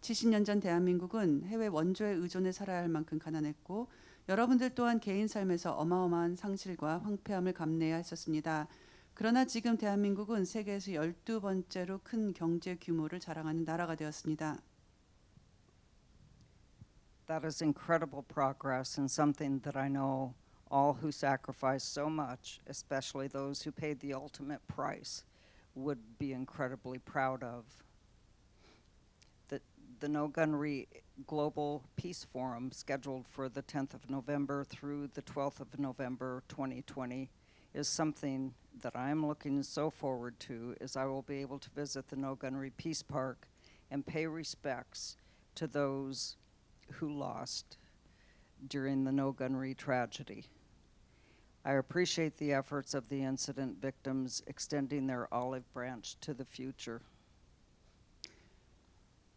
Speaker 16: 70년 전 대한민국은 해외 원조에 의존해 살아야 할 만큼 가난했고 여러분들 또한 개인 삶에서 어마어마한 상실과 황폐함을 감내해야 했었습니다. 그러나 지금 대한민국은 세계에서 12번째로 큰 경제 규모를 자랑하는 나라가 되었습니다.
Speaker 7: That is incredible progress and something that I know all who sacrifice so much, especially those who paid the ultimate price, would be incredibly proud of. The No Gun Global Peace Forum, scheduled for the 10th of November through the 12th of November 2020, is something that I'm looking so forward to, as I will be able to visit the No Gunnery Peace Park and pay respects to those who lost during the No Gunnery tragedy. I appreciate the efforts of the incident victims extending their olive branch to the future.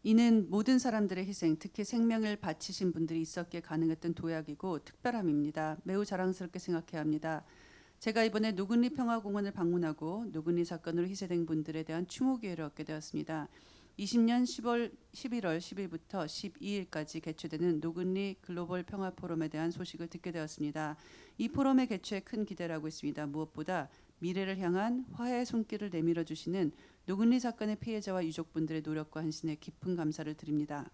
Speaker 16: 이는 모든 사람들의 희생, 특히 생명을 바치신 분들이 있었기에 가능했던 도약이고 특별함입니다. 매우 자랑스럽게 생각해야 합니다. 제가 이번에 노근리 평화공원을 방문하고 노근리 사건으로 희생된 분들에 대한 추모 기회를 얻게 되었습니다. 20년 11월 10일부터 12일까지 개최되는 노근리 글로벌 평화 포럼에 대한 소식을 듣게 되었습니다. 이 포럼의 개최에 큰 기대를 하고 있습니다. 무엇보다 미래를 향한 화해의 손길을 내밀어 주시는 노근리 사건의 피해자와 유족분들의 노력과 헌신에 깊은 감사를 드립니다.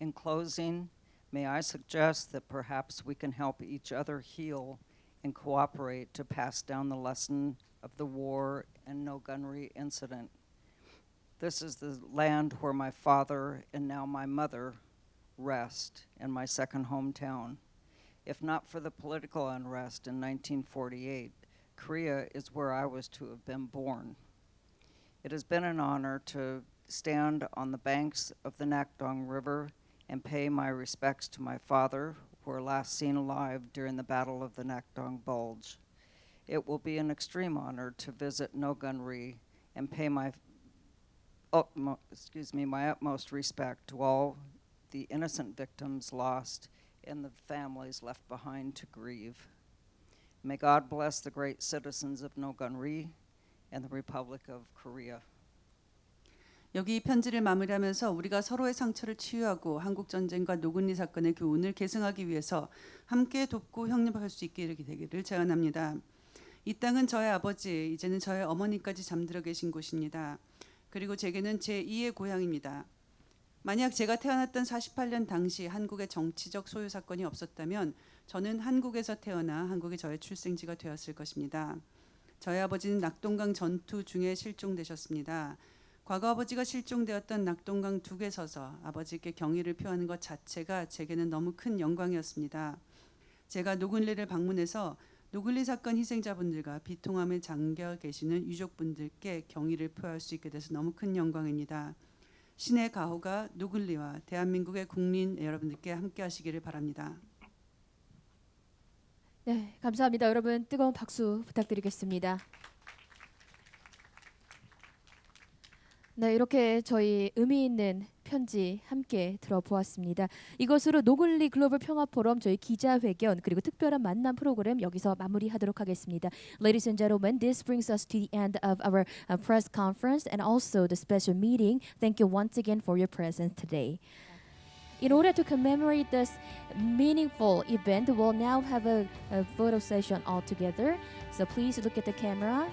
Speaker 7: In closing, may I suggest that perhaps we can help each other heal and cooperate to pass down the lesson of the war and No Gunry incident. This is the land where my father and now my mother rest, and my second hometown. If not for the political unrest in 1948, Korea is where I was to have been born. It has been an honor to stand on the banks of the Nakdong River and pay my respects to my father, who were last seen alive during the Battle of the Nakdong Bulge. It will be an extreme honor to visit No Gunry and pay my utmost respect to all the innocent victims lost and the families left behind to grieve. May God bless the great citizens of No Gunry and the Republic of Korea.
Speaker 16: 여기 이 편지를 마무리하면서 우리가 서로의 상처를 치유하고 한국 전쟁과 노근리 사건의 교훈을 계승하기 위해서 함께 돕고 형립할 수 있게 되기를 제안합니다. 이 땅은 저의 아버지, 이제는 저의 어머니까지 잠들어 계신 곳입니다. 그리고 제게는 제2의 고향입니다. 만약 제가 태어났던 48년 당시 한국의 정치적 소유 사건이 없었다면 저는 한국에서 태어나 한국이 저의 출생지가 되었을 것입니다. 저희 아버지는 낙동강 전투 중에 실종되셨습니다. 과거 아버지가 실종되었던 낙동강 둑에 서서 아버지께 경의를 표하는 것 자체가 제게는 너무 큰 영광이었습니다. 제가 노근리를 방문해서 노근리 사건 희생자분들과 비통함에 잠겨 계시는 유족분들께 경의를 표할 수 있게 돼서 너무 큰 영광입니다. 신의 가호가 노근리와 대한민국의 국민 여러분들께 함께 하시기를 바랍니다.
Speaker 1: 네, 감사합니다. 여러분 뜨거운 박수 부탁드리겠습니다. 네, 이렇게 저희 의미 있는 편지 함께 들어보았습니다. 이것으로 노근리 글로벌 평화 포럼 저희 기자회견 그리고 특별한 만남 프로그램 여기서 마무리하도록 하겠습니다. Ladies and gentlemen, this brings us to the end of our press conference and also the special meeting. Thank you once again for your presence today. In order to commemorate this meaningful event, we'll now have a photo session all together. So please look at the camera.